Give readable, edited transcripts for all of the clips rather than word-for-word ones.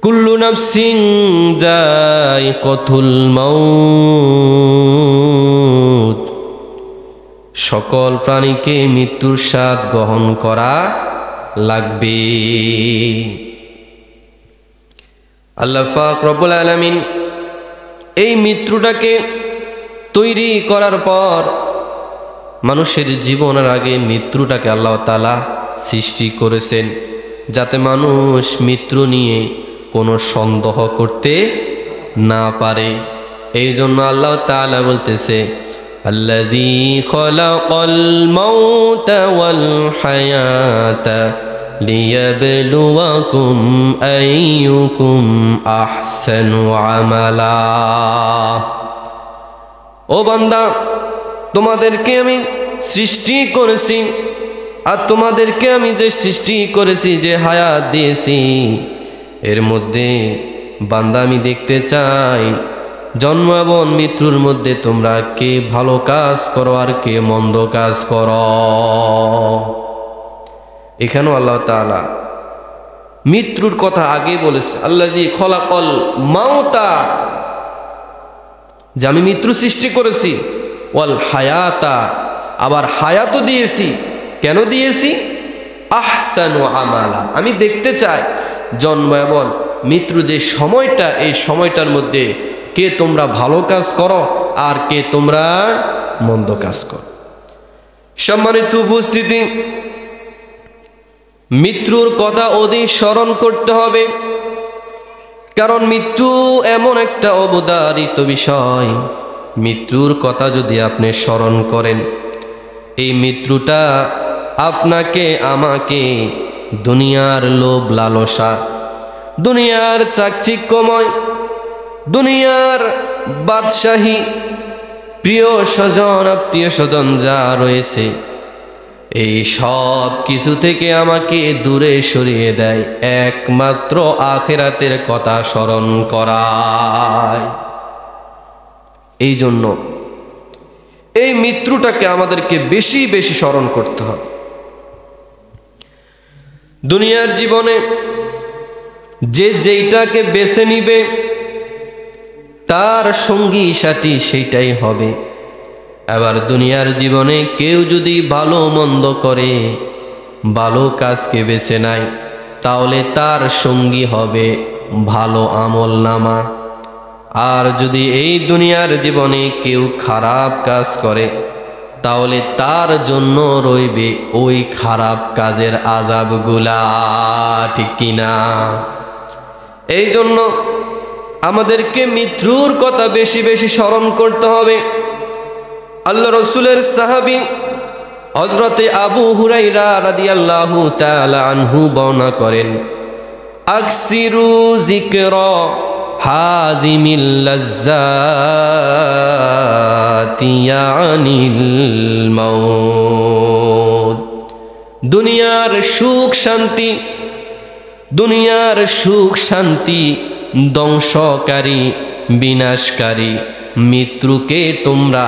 কুল্লু নাফসিন যায়িকাতুল মাউত, সকল প্রাণীকে মৃত্যুর স্বাদ গ্রহণ করা লাগবে। আল্লাহ পাক রব্বুল আলামিন এই মৃত্যুটাকে তৈরি করার পর মানুষের জীবনের আগে মৃত্যুটাকে আল্লাহ তাআলা সৃষ্টি করেছেন, যাতে মানুষ মৃত্যু নিয়ে কোনো সন্দেহ করতে না পারে। এই জন্য আল্লাহ তাআলা বলতেছে, আল্লাযী খালাকাল মাউতা ওয়াল হায়াতা লিয়াবলুয়াকুম আইয়ুকুম আহসানু আমালা। ও বান্দা, তোমাদেরকে আমি সৃষ্টি করেছি, আর তোমাদেরকে আমি যে সৃষ্টি করেছি, যে হায়াত দিয়েছি, এর মধ্যে বান্দা আমি দেখতে চাই জন্ম এবং মৃত্যুর মধ্যে তোমরা কে ভালো কাজ করো আর কে মন্দ কাজ করো। এখানেও আল্লাহ তাআলা মৃত্যুর কথা আগে বলেছে, আল্লাযী খলাকাল মাউতা, যে আমি মৃত্যু সৃষ্টি করেছি, ওয়াল হায়াতা, আবার হায়াতও দিয়েছি। কেন দিয়েছি? আহসানু আমালা, আমি দেখতে চাই জন্ম এবং মৃত্যু যে সময়টা, এই সময়টার মধ্যে কে তোমরা ভালো কাজ করো আর কে তোমরা মন্দ কাজ করো। সম্মানিত উপস্থিতি, মৃত্যুর কথা অধিক স্মরণ করতে হবে, কারণ মৃত্যু এমন একটা অবধারিত বিষয়। মৃত্যুর কথা যদি আপনি স্মরণ করেন, এই মৃত্যুটা আপনাকে আমাকে দুনিয়ার লোভ লালসা, দুনিয়ার চাকচিক্যময়, দুনিয়ার বাদশাহী, প্রিয় স্বজন আত্মীয় স্বজন যা রয়েছে, এই সব কিছু থেকে আমাকে দূরে সরিয়ে দেয়, একমাত্র আখিরাতের কথা স্মরণ করায়। এই জন্য এই মৃত্যুটাকে আমাদেরকে বেশি বেশি স্মরণ করতে হবে। দুনিয়ার জীবনে যে যেইটাকে বেছে নিবে, তার সঙ্গী সাথী সেইটাই হবে। আবার দুনিয়ার জীবনে কেউ যদি ভালো মন্দ করে, ভালো কাজকে বেছে নেয়, তাহলে তার সঙ্গী হবে ভালো আমল নামা। আর যদি এই দুনিয়ার জীবনে কেউ খারাপ কাজ করে, তাহলে তার জন্য রইবে ওই খারাপ কাজের আযাবগুলা, ঠিক কিনা? এই জন্য আমাদেরকে মৃত্যুর কথা বেশি বেশি স্মরণ করতে হবে। আল্লাহ রাসূলের সাহাবী হযরতে আবু হুরায়রা রাদিয়াল্লাহু তাআলা আনহু বর্ণনা করেন, আকসিরু যিকরা হাযিমিল লাজ্জাতি ইয়ানিল মাউত। দুনিয়ার সুখ শান্তি, দুনিয়ার সুখ শান্তি ধ্বংসকারী, বিনাশকারী মৃত্যুকে তোমরা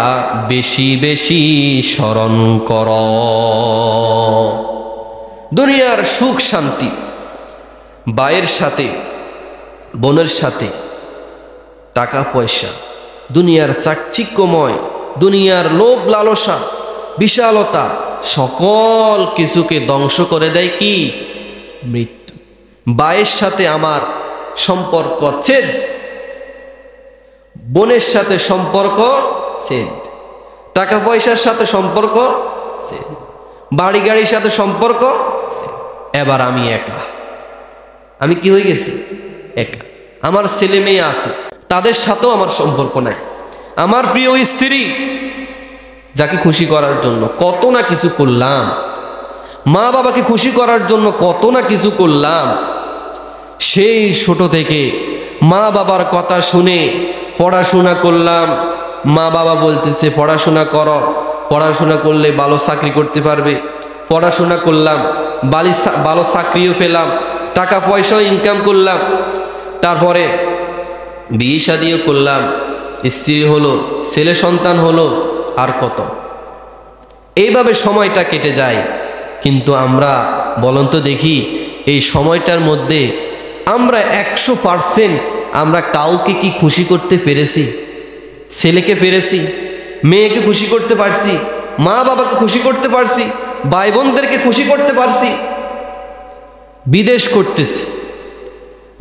বেশি বেশি স্মরণ করো। দুনিয়ার সুখ শান্তি, ভাইয়ের সাথে, বোনের সাথে, টাকা পয়সা, দুনিয়ার চাকচিক্যময়, দুনিয়ার লোভ লালসা, বিশালতা, সকল কিছুকে ধ্বংস করে দেয় কি? মৃত্যু। ভাইয়ের সাথে আমার সম্পর্ক ছেদ, বোনের সাথে সম্পর্ক ছেদ, টাকা পয়সার সাথে সম্পর্ক ছেদ, বাড়ি গাড়ির সাথে সম্পর্ক ছেদ। এবার আমি একা, আমি কি হয়ে গেছি? একা। আমার ছেলে মেয়ে আছে, তাদের সাথেও আমার সম্পর্ক নাই। আমার প্রিয় স্ত্রী, যাকে খুশি করার জন্য কত না কিছু করলাম, মা বাবাকে খুশি করার জন্য কত না কিছু করলাম, সেই ছোট থেকে মা বাবার কথা শুনে পড়াশোনা করলাম। মা বাবা বলতেছে পড়াশোনা করো, পড়াশোনা করলে ভালো চাকরি করতে পারবে। পড়াশোনা করলাম, ভালো চাকরিও পেলাম, টাকা পয়সাও ইনকাম করলাম, তারপরে বিয়ে শাদিও করলাম, স্ত্রী হলো, ছেলে সন্তান হলো, আর কত। এইভাবে সময়টা কেটে যায়। কিন্তু আমরা বলুন তো দেখি, এই সময়টার মধ্যে আমরা 100% আমরা কাউকে কি খুশি করতে পেরেছি? ছেলেকে পেরেছি, মেয়েকে খুশি করতে পারছি, মা বাবাকে খুশি করতে পারছি, ভাই বোনদেরকে খুশি করতে পারছি? বিদেশ করতেছি,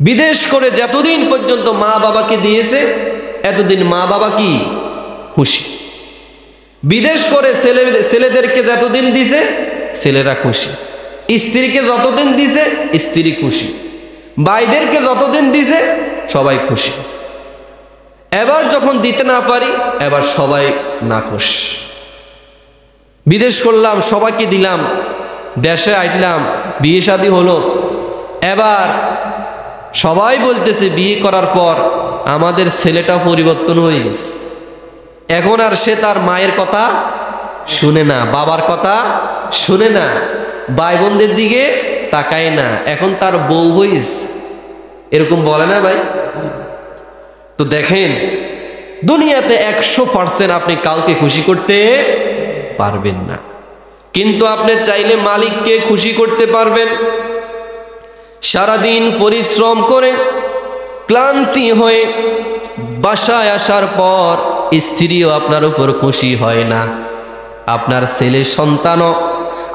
বিদেশ করে যতদিন পর্যন্ত মা বাবাকে দিয়েছে এতদিন মা বাবা কি খুশি। বিদেশ করে ছেলেদেরকে যতদিন দিছে ছেলেরা খুশি, স্ত্রীকে যতদিন দিছে স্ত্রী খুশি, ভাইদেরকে যতদিন দিছে সবাই খুশি। এবার যখন দিতে না পারি এবার সবাই নাখুশ। বিদেশ করলাম, সবাইকে দিলাম, দেশে আইলাম, বিয়ে শাদী হলো, এবার সবাই বলতেছে বিয়ে করার পর আমাদের ছেলেটা পরিবর্তন হয়ে গেছে। এখন আর সে তার মায়ের কথা শুনে না, বাবার কথা শুনে না, ভাই বোনদের দিকে তাকায় না, এখন তার বউ হইস, এরকম বলে না ভাই? তো দেখেন, দুনিয়াতে 100% আপনি কাউকে খুশি করতে পারবেন না, কিন্তু আপনি চাইলে মালিককে খুশি করতে পারবেন। সারাদিন পরিশ্রম করে ক্লান্তি হয়ে বাসায় আসার পর স্ত্রীও আপনার উপর খুশি হয় না, আপনার ছেলে সন্তানও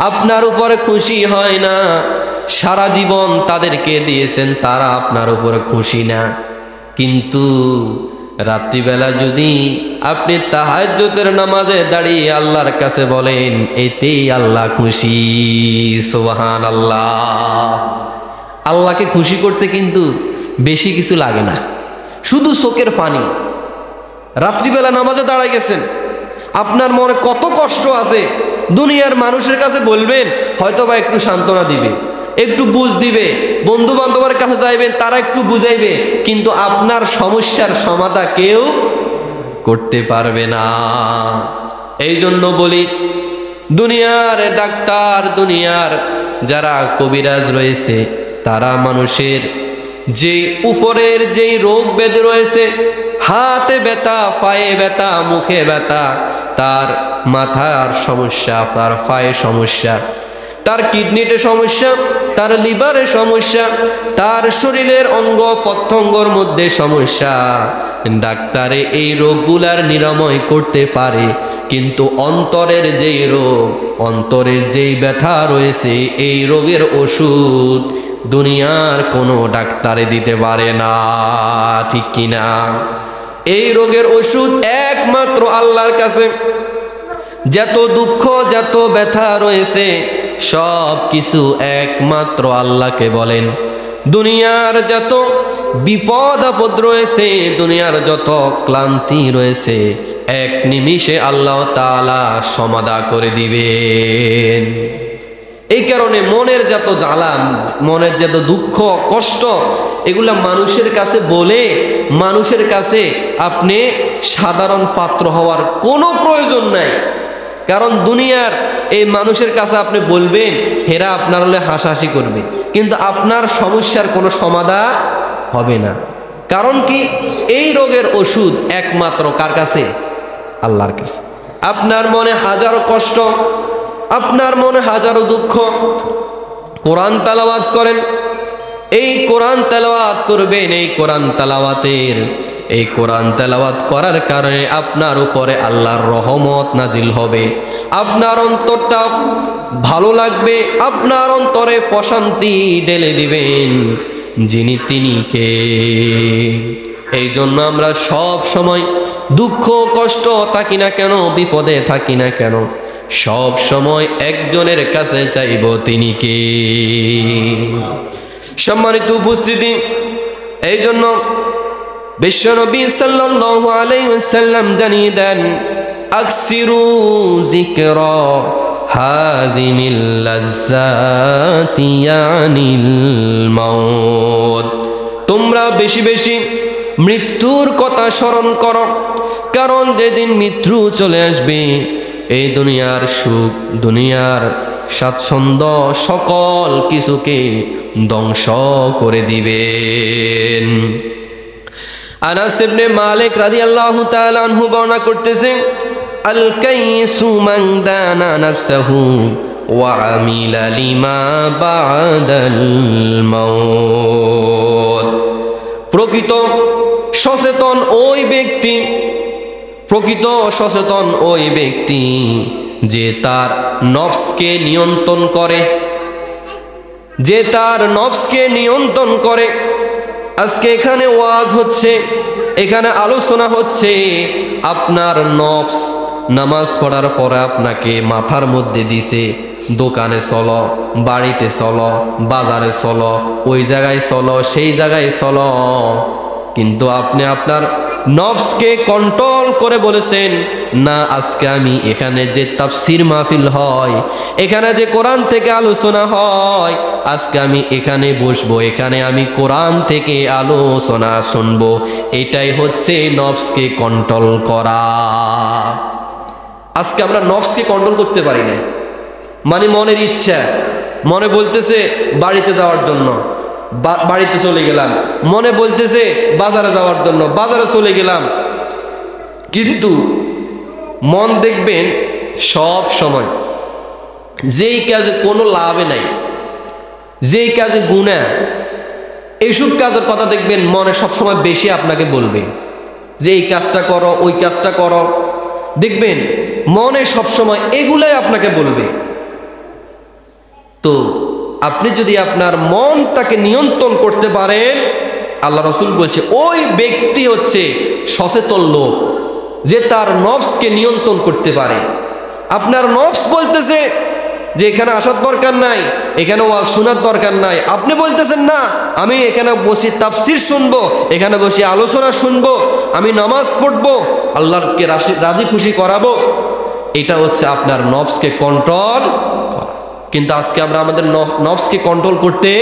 আপনার উপরে খুশি হয় না, সারা জীবন তাদেরকে দিয়েছেন, তারা আপনার উপর খুশি না। কিন্তু রাত্রিবেলা যদি আপনি তাহাজ্জুদের নামাজে দাঁড়িয়ে আল্লাহর কাছে বলেন, এতেই আল্লাহ খুশি। সুবহানাল্লাহ। আল্লাহকে খুশি করতে কিন্তু বেশি কিছু লাগে না, শুধু চোখের পানি। রাত্রিবেলা নামাজে দাঁড়াই গেছেন, আপনার মনে কত কষ্ট আছে, দুনিয়ার মানুষের কাছে বলবেন, হয়তো বা একটু সান্ত্বনা দিবে, একটু বুঝ দিবে, বন্ধু বান্ধবের কাছে যাইবেন, তারা একটু বুঝাইবে, কিন্তু আপনার সমস্যার সমাধান কেউ করতে পারবে না। এই জন্য বলি, দুনিয়ার ডাক্তার, দুনিয়ার যারা কবিরাজ রয়েছে, তারা মানুষের যে উপরের যেই রোগ ব্যাধি রয়েছে, হাতে ব্যথা, পায়ে ব্যথা, মুখে ব্যথা, তার মাথার সমস্যা, তার পায়ে সমস্যা, তার কিডনিতে সমস্যা, তার লিভারে সমস্যা, তার শরীরের অঙ্গ প্রত্যঙ্গর মধ্যে সমস্যা, ডাক্তারে এই রোগগুলার নিরাময় করতে পারে, কিন্তু অন্তরের যেই রোগ, অন্তরের যেই ব্যথা রয়েছে, এই রোগের ওষুধ দুনিয়ার কোনো ডাক্তারে দিতে পারে না, ঠিক কিনা? এই রোগের ওষুধ একমাত্র আল্লাহর কাছে। যত দুঃখ, যত ব্যথা রয়েছে, সব কিছু একমাত্র আল্লাহকে বলেন। দুনিয়ার যত বিপদ আপদ রয়েছে, দুনিয়ার যত ক্লান্তি রয়েছে, এক নিমিষে আল্লাহ তাআলা সমাধা করে দিবেন। এই কারণে মনের যত জ্বালা, মনের যত দুঃখ কষ্ট, এগুলা মানুষের কাছে বলে মানুষের কাছে আপনি সাধারণ পাত্র হওয়ার কোনো প্রয়োজন নাই। কারণ দুনিয়ার এই মানুষের কাছে আপনি বলবেন, হেরা আপনার হলে হাসাহাসি করবে, কিন্তু আপনার সমস্যার কোনো সমাধান হবে না। কারণ কি? এই রোগের ওষুধ একমাত্র কার কাছে? আল্লাহর কাছে। আপনার মনে হাজারো কষ্ট, আপনার মনে হাজারো দুঃখ, কোরআন তেলাওয়াত করেন। এই কোরআন তেলাওয়াত করবেন, এই কোরআন তেলাওয়াতের, এই কোরআন তেলাওয়াত করার কারণে আপনার উপরে আল্লাহর রহমত নাজিল হবে, আপনার অন্তরটা ভালো লাগবে, আপনার অন্তরে প্রশান্তি ঢেলে দিবেন যিনি, তিনি কে? এই জন্য আমরা সব সময় দুঃখ কষ্ট থাকি না কেন, বিপদে থাকি না কেন, সব সময় একজনের কাছে চাইব, তিনি কে? সম্মানিত উপস্থিতি, এই জন্য বিশ্বনবী সাল্লাল্লাহু আলাইহি ওয়াসাল্লাম জানিয়ে দেন, আকসিরু যিকরা হাযিমিল লাজ্জাতি ইয়ানিল মাউত। তোমরা বেশি বেশি মৃত্যুর কথা স্মরণ করো, কারণ যেদিন মৃত্যু চলে আসবে, এই দুনিয়ার সুখ, দুনিয়ার স্বাচ্ছন্দ্য সকল কিছুকে ধ্বংস করে দিবেন। আনাস ইবনে মালিক রাদিয়াল্লাহু তাআলা আনহু বর্ণনা করতেছেন, আল কাইসু মান দানা নাফসাহু وعمل لما بعد الموت। প্রকৃত সচেতন ওই ব্যক্তি, প্রকৃত সচেতন ওই ব্যক্তি যে তার নফসকে নিয়ন্ত্রণ করে, যে তার নফসকে নিয়ন্ত্রণ করে। আজকে এখানে ওয়াজ হচ্ছে, এখানে আলোচনা হচ্ছে, আপনার নফস নামাজ পড়ার পরে আপনাকে মাথার মধ্যে দিছে দোকানে চলো, বাড়িতে চলো, বাজারে চলো, ওই জায়গায় চলো, সেই জায়গায় চলো, কিন্তু আপনি আপনার নফসকে কন্ট্রোল করে বলেছেন না, আজকে আমি এখানে যে তাফসির মাহফিল হয়, এখানে যে কোরআন থেকে আলোচনা হয়, আজকে আমি এখানে বসবো, এখানে আমি কোরআন থেকে আলোচনা শুনবো। এটাই হচ্ছে নফসকে কন্ট্রোল করা। আজকে আমরা নফসকে কন্ট্রোল করতে পারি না। মানে মনের ইচ্ছা, মনে বলতেছে বাড়িতে যাওয়ার জন্য, বাড়িতে চলে গেলাম, মনে বলতেছে বাজারে যাওয়ার জন্য, বাজারে চলে গেলাম। কিন্তু মন দেখবেন সব সময় যেই কাজে কোনো লাভে নাই, যেই কাজে গুনাহ, এইসব কাজের কথা দেখবেন মনে সবসময় বেশি আপনাকে বলবে যে এই কাজটা করো, ওই কাজটা করো। দেখবেন মনে সবসময় এগুলাই আপনাকে বলবে। তো আপনি যদি আপনার মনটাকে নিয়ন্ত্রণ করতে পারেন, আল্লাহ রাসূল বলছে ওই ব্যক্তি হচ্ছে সচেতন লোক, যে তার নফসকে নিয়ন্ত্রণ করতে পারে। আপনার নফস বলতেছে যে এখানে আসার দরকার নাই, এখানে ওয়াজ শোনার দরকার নাই, আপনি বলতেছেন না আমি এখানে বসে তাফসির শুনবো, এখানে বসে আলোচনা শুনবো, আমি নামাজ পড়বো, আল্লাহকে রাজি খুশি করাবো। এটা হচ্ছে আপনার নফসকে কন্ট্রোল করা। কিন্তু আজকে আমরা আমাদের নফসকে কন্ট্রোল করতে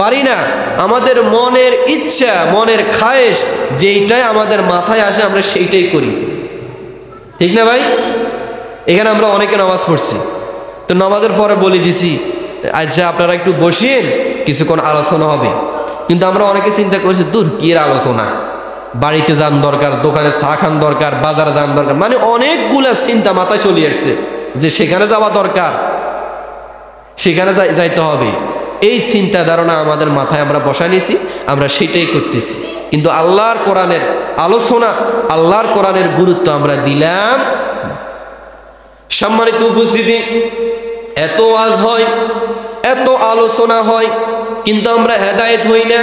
পারি না। আমাদের মনের ইচ্ছা, মনের খায়েশ যেইটাই আমাদের মাথায় আসে আমরা সেইটাই করি, ঠিক না ভাই? এখানে আমরা অনেকে নামাজ পড়ছি, তো নামাজের পরে বলে দিছি আচ্ছা আপনারা একটু বসেন, কিছুক্ষণ আলোচনা হবে। কিন্তু আমরা অনেকে চিন্তা করছি দূর কি এর আলোচনা, বাড়িতে যান দরকার, দোকানে চা খান দরকার, বাজারে যান দরকার, মানে অনেকগুলা চিন্তা মাথায় চলে আসছে যে সেখানে যাওয়া দরকার, সেখানে যাইতে হবে। এই চিন্তা ধারণা আমাদের মাথায় আমরা বসায় নিয়েছি, আমরা সেটাই করতেছি। কিন্তু আল্লাহর কোরআনের আলোচনা, আল্লাহর কোরআনের গুরুত্ব আমরা দিলাম। সম্মানিত উপস্থিতি, এত ওয়াজ হয়, এত আলোচনা হয়, কিন্তু আমরা হেদায়েত হই না।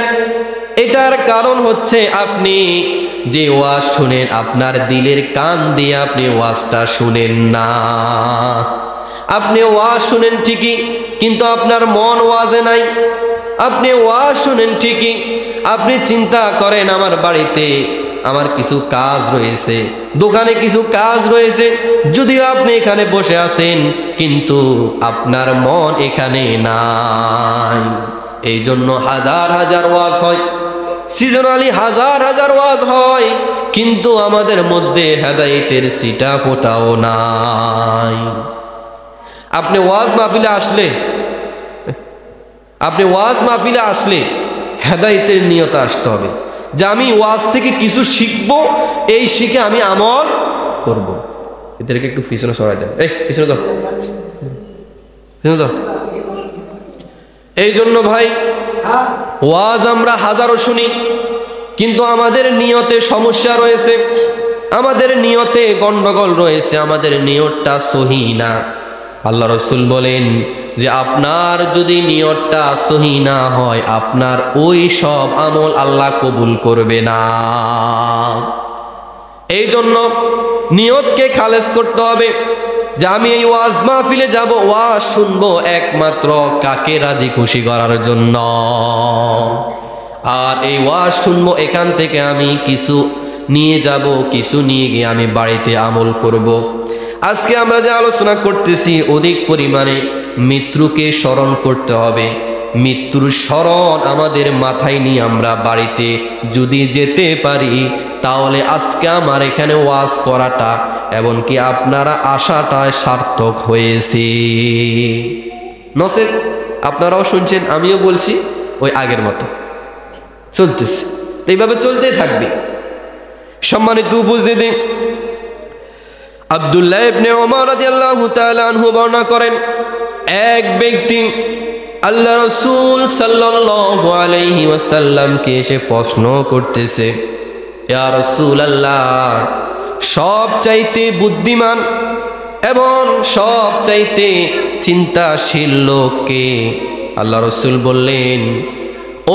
এটার কারণ হচ্ছে আপনি যে ওয়াজ শুনেন, আপনার দিলের কান দিয়ে আপনি ওয়াজটা শুনেন না। আপনি ওয়াজ শুনেন ঠিকই, কিন্তু আপনার মন ওয়াজে নাই। আপনি ওয়াজ শুনেন ঠিকই, আপনি চিন্তা করেন আমার বাড়িতে আমার কিছু কাজ রয়েছে, দোকানে কিছু কাজ রয়েছে, যদিও আপনি এখানে বসে আছেন কিন্তু আপনার মন এখানে নাই। এই জন্য হাজার হাজার ওয়াজ হয়, সিজনালি হাজার হাজার ওয়াজ হয়, কিন্তু আমাদের মধ্যে হেদায়েতের সিটা ফোটাও নাই। আপনি ওয়াজ মাহফিলে আসলে, আপনি ওয়াজ মাহফিলে আসলে হেদায়েতের নিয়তে আসতে হবে যে আমি ওয়াজ থেকে কিছু শিখব, এই শিখে আমি আমল করব। এদেরকে একটু পিছনে সরাই দেন, এই পিছনে দাও, পিছনে দাও। এই জন্য ভাই ওয়াজ আমরা হাজারো শুনি, কিন্তু আমাদের নিয়তে সমস্যা রয়েছে, আমাদের নিয়তে গন্ডগোল রয়েছে, আমাদের নিয়তটা সহি না। আল্লাহ রাসূল বলেন যে আপনার যদি নিয়তটা সহি না হয়, আপনার ওই সব আমল আল্লাহ কবুল করবে না। এই জন্য নিয়তকে খালেস করতে হবে যে আমি এই ওয়াজ মাহফিলে যাব, ওয়াজ শুনবো একমাত্র কাকে রাজি খুশি করার জন্য, আর এই ওয়াজ শুনবো এখান থেকে আমি কিছু নিয়ে যাব, কিছু নিয়ে গিয়ে আমি বাড়িতে আমল করব। আজকে আমরা যে আলোচনা করতেছি অধিক পরিমাণে মৃত্যুকে স্মরণ করতে হবে। মৃত্যুর স্মরণ আমাদের মাথায় নিয়ে আমরা বাড়িতে যদি যেতে পারি, তাহলে আজকে আমার এখানে ওয়াজ করাটা এমনকি আপনারা আশাটা সার্থক হয়েছে। নসেদ আপনারাও শুনছেন, আমিও বলছি, ওই আগের মতো চলতেছে, এইভাবে চলতেই থাকবে। সম্মানিত উপস্থিতি, আব্দুল্লাহ ইবনে ওমর রাদিয়াল্লাহু তাআলা আনহু বর্ণনা করেন, এক ব্যক্তি আল্লাহ রাসূল সাল্লাল্লাহু আলাইহি ওয়াসাল্লামকে এসে প্রশ্ন করতেছে, ইয়া রাসূলুল্লাহ, সবচাইতে বুদ্ধিমান এবং সবচাইতে চিন্তাশীল লোক কে? আল্লাহ রাসূল বললেন,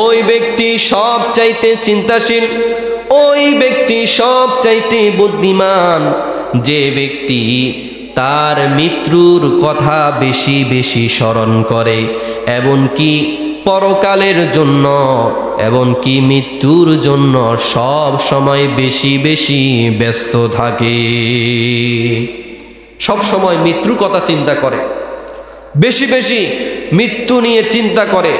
ওই ব্যক্তি সবচাইতে চিন্তাশীল, ওই ব্যক্তি সবচাইতে বুদ্ধিমান যে ব্যক্তি তার মৃত্যুর কথা বেশি বেশি স্মরণ করে, এমনকি পরকালের জন্য, এমনকি মৃত্যুর জন্য সব সময় বেশি বেশি ব্যস্ত থাকে। সব সময় মৃত্যুর কথা চিন্তা করে, বেশি বেশি মৃত্যু নিয়ে চিন্তা করে,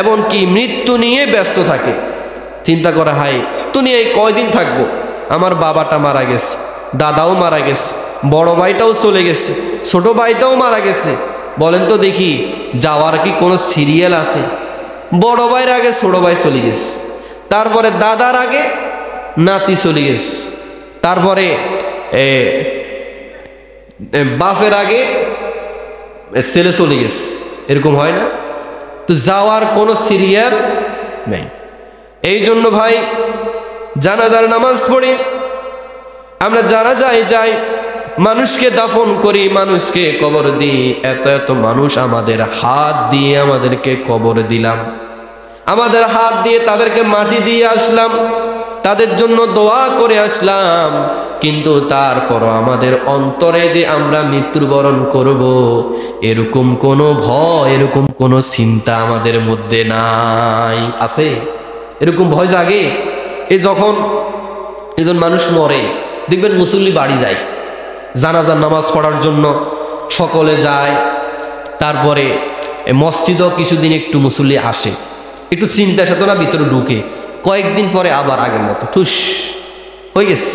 এমনকি মৃত্যু নিয়ে ব্যস্ত থাকে। চিন্তা করা হয় দুনিয়ায় কয়দিন থাকবো, আমার বাবাটা মারা গেছে, দাদাও মারা গেছে, বড় ভাইটাও চলে গেছে, ছোট ভাইটাও মারা গেছে। বলেন তো দেখি, যাওয়ার কি কোনো সিরিয়াল আছে? বড় ভাইয়ের আগে ছোট ভাই চলে গেছে, তারপরে দাদার আগে নাতি চলে গেছে, তারপরে বাপের আগে ছেলে চলে গেছে। এরকম হয় না? তো যাওয়ার কোনো সিরিয়াল নেই। এই জন্য ভাই, জানাজার নামাজ পড়ি, আমরা জানাজায় যাই, মানুষকে দাফন করি, মানুষকে কবর দিই। এত এত মানুষ আমাদের হাত দিয়ে আমাদেরকে কবর দিলাম, আমাদের হাত দিয়ে তাদেরকে মাটি দিয়ে আসলাম, তাদের জন্য দোয়া করে আসলাম, কিন্তু তারপরও আমাদের অন্তরে যে আমরা মৃত্যুবরণ করব, এরকম কোনো ভয়, এরকম কোনো চিন্তা আমাদের মধ্যে নাই। আছে এরকম ভয় জাগে? এই যখন একজন মানুষ মরে, দেখবেন মুসল্লি বাড়ি যায়, জানাজার নামাজ পড়ার জন্য সকলে যায়, তারপরে মসজিদও কিছুদিন একটু মুসল্লি আসে, একটু চিন্তা চেতনা ভিতরে ঢুকে, কয়েকদিন পরে আবার আগের মতো ঠুস হয়ে গেছে,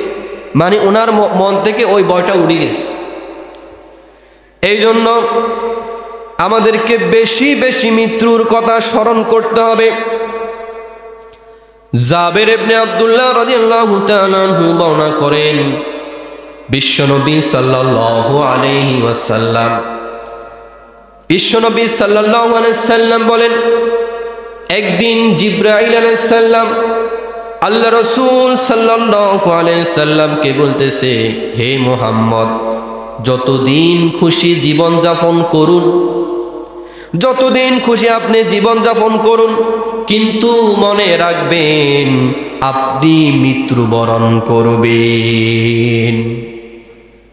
মানে ওনার মন থেকে ওই ভয়টা উড়ে গেছে। এই জন্য আমাদেরকে বেশি বেশি মৃত্যুর কথা স্মরণ করতে হবে। জাবের ইবনে আব্দুল্লাহ রাদিয়াল্লাহু তাআলা আনহু বর্ণনা করেন, বিশ্বনবী সাল্লাল্লাহু আলাইহি ওয়াসাল্লাম, বিশ্বনবী সাল্লাল্লাহু আলাইহি ওয়াসাল্লাম বলেন, একদিন জিবরাইল আলাইহিস সালাম আল্লাহ রাসূল সাল্লাল্লাহু আলাইহি ওয়াসাল্লামকে বলতেছে, হে মুহাম্মদ, যতদিন খুশি জীবন যাপন করুন, যতদিন খুশি আপনি জীবন যাপন করুন, কিন্তু মনে রাখবেন আপনি মৃত্যুবরণ করবেন।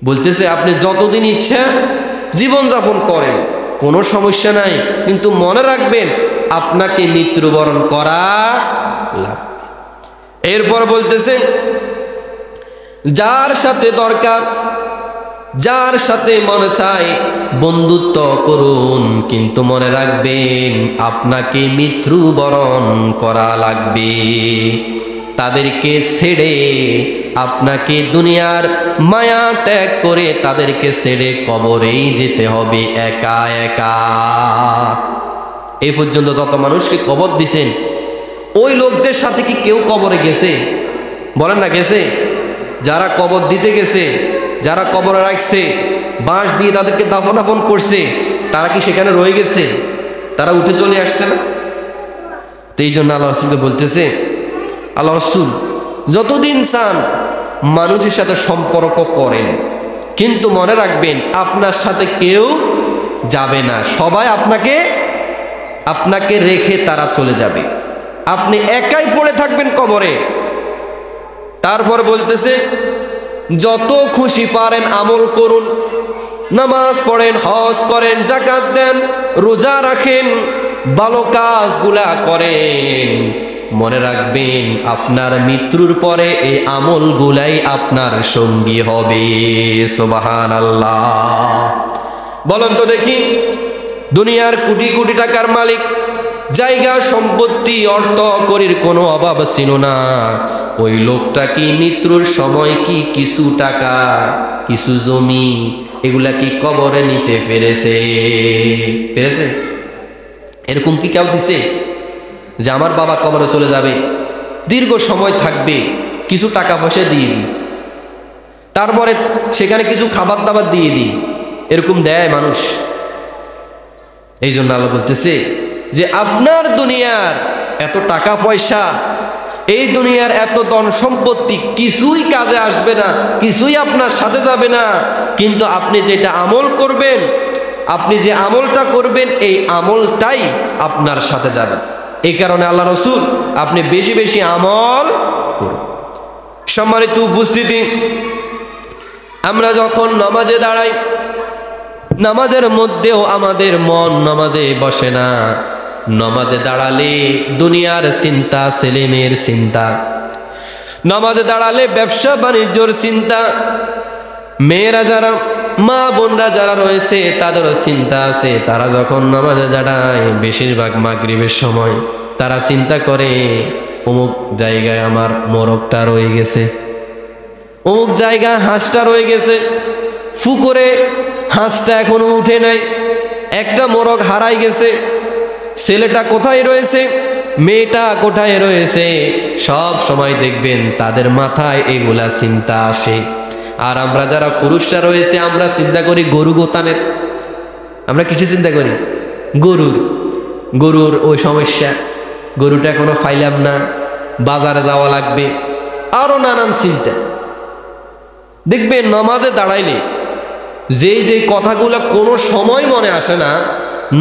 বলতেছে আপনি যতদিন ইচ্ছা জীবন যাপন করেন, কোনো সমস্যা নাই, কিন্তু মনে রাখবেন আপনাকে মৃত্যুবরণ করা লাগবে। এরপর বলতেছে, যার সাথে দরকার, যার সাথে মনে চায় বন্ধুত্ব করুন, কিন্তু মনে রাখবেন আপনাকে মৃত্যুবরণ করা লাগবে। তাদেরকে ছেড়ে আপনাকে দুনিয়ার মায়া ত্যাগ করে তাদেরকে ছেড়ে কবরেই যেতে হবে একা একা। এই পর্যন্ত যত মানুষকে কবর দিছেন, ওই লোকদের সাথে কি কেউ কবরে গেছে? বলেন না গেছে? যারা কবর দিতে গেছে, যারা কবরে রাখছে, বাঁশ দিয়ে তাদেরকে দাফন করছে, তারা কি সেখানে রয়ে গেছে? তারা উঠে চলে আসছে না? তো এই জন্য আল্লাহ রাসূলকে বলতেছে, আল্লাহ রাসূল যতদিন চান মানুষের সাথে সম্পর্ক করেন, কিন্তু মনে রাখবেন আপনার সাথে কেউ যাবে না, সবাই আপনাকে রেখে তারা চলে যাবে, আপনি একাই পড়ে থাকবেন কবরে। তারপর বলতেছে, যত খুশি পারেন আমল করুন, নামাজ পড়েন, হজ করেন, যাকাত দেন, রোজা রাখেন, ভালো কাজগুলা করেন, মনে রাখবেন আপনার মৃত্যুর পরে এই আমলগুলাই আপনার সঙ্গী হবে। সুবহানাল্লাহ। বলেন তো দেখি, দুনিয়ার কোটি কোটি টাকার মালিক, জায়গা সম্পত্তি অর্থ করির কোনো অভাব ছিল না, ওই লোকটা কি মৃত্যুর সময় কি কিছু টাকা, কিছু জমি, এগুলা কি কবরে নিতে পেরেছে? এরকম কি কেউ দিছে যে আমার বাবা কবরে চলে যাবে, দীর্ঘ সময় থাকবে, কিছু টাকা পয়সা দিয়ে দিই, তারপরে সেখানে কিছু খাবার দাবার দিয়ে দিই, এরকম দেয় মানুষ? এই জন্য আল্লাহ বলতেছে যে আপনার দুনিয়ার এত টাকা পয়সা, এই দুনিয়ার এত ধন সম্পত্তি কিছুই কাজে আসবে না, কিছুই আপনার সাথে যাবে না, কিন্তু আপনি যেটা আমল করবেন, আপনি যে আমলটা করবেন এই আমলটাই আপনার সাথে যাবে। এই কারণে আল্লাহ রসুল আপনি বেশি বেশি আমল করুন। সম্মানিত উপস্থিতি, আমরা যখন নামাজে দাঁড়াই, নামাজের মধ্যেও আমাদের মন নামাজে বসে না। নামাজে দাঁড়ালে দুনিয়ার চিন্তা, ছেলে মেয়ের চিন্তা, নামাজে দাঁড়ালে ব্যবসা বাণিজ্যর চিন্তা, মেয়েরা যারা, মা বোনরা যারা রয়েছে তাদেরও চিন্তা আছে। তারা যখন নামাজে দাঁড়ায় বেশিরভাগ মাগরিবের সময় তারা চিন্তা করে অমুক জায়গায় আমার মোরগটা রয়ে গেছে, অমুক জায়গায় হাঁসটা রয়ে গেছে, পুকুরে হাঁসটা এখনো উঠে নাই, একটা মোরগ হারাই গেছে, ছেলেটা কোথায় রয়েছে, মেয়েটা কোথায় রয়েছে, সব সময় দেখবেন তাদের মাথায় এগুলা চিন্তা আসে। আর আমরা যারা পুরুষরা রয়েছে আমরা চিন্তা করি গরু গোতানের, আমরা কিছু চিন্তা করি গরুর ওই সমস্যা, গরুটা এখনো ফাইলাম না, বাজারে যাওয়া লাগবে, আরো নানান চিন্তা। দেখবেন নামাজে দাঁড়াইলে যে কথাগুলো কোনো সময় মনে আসে না,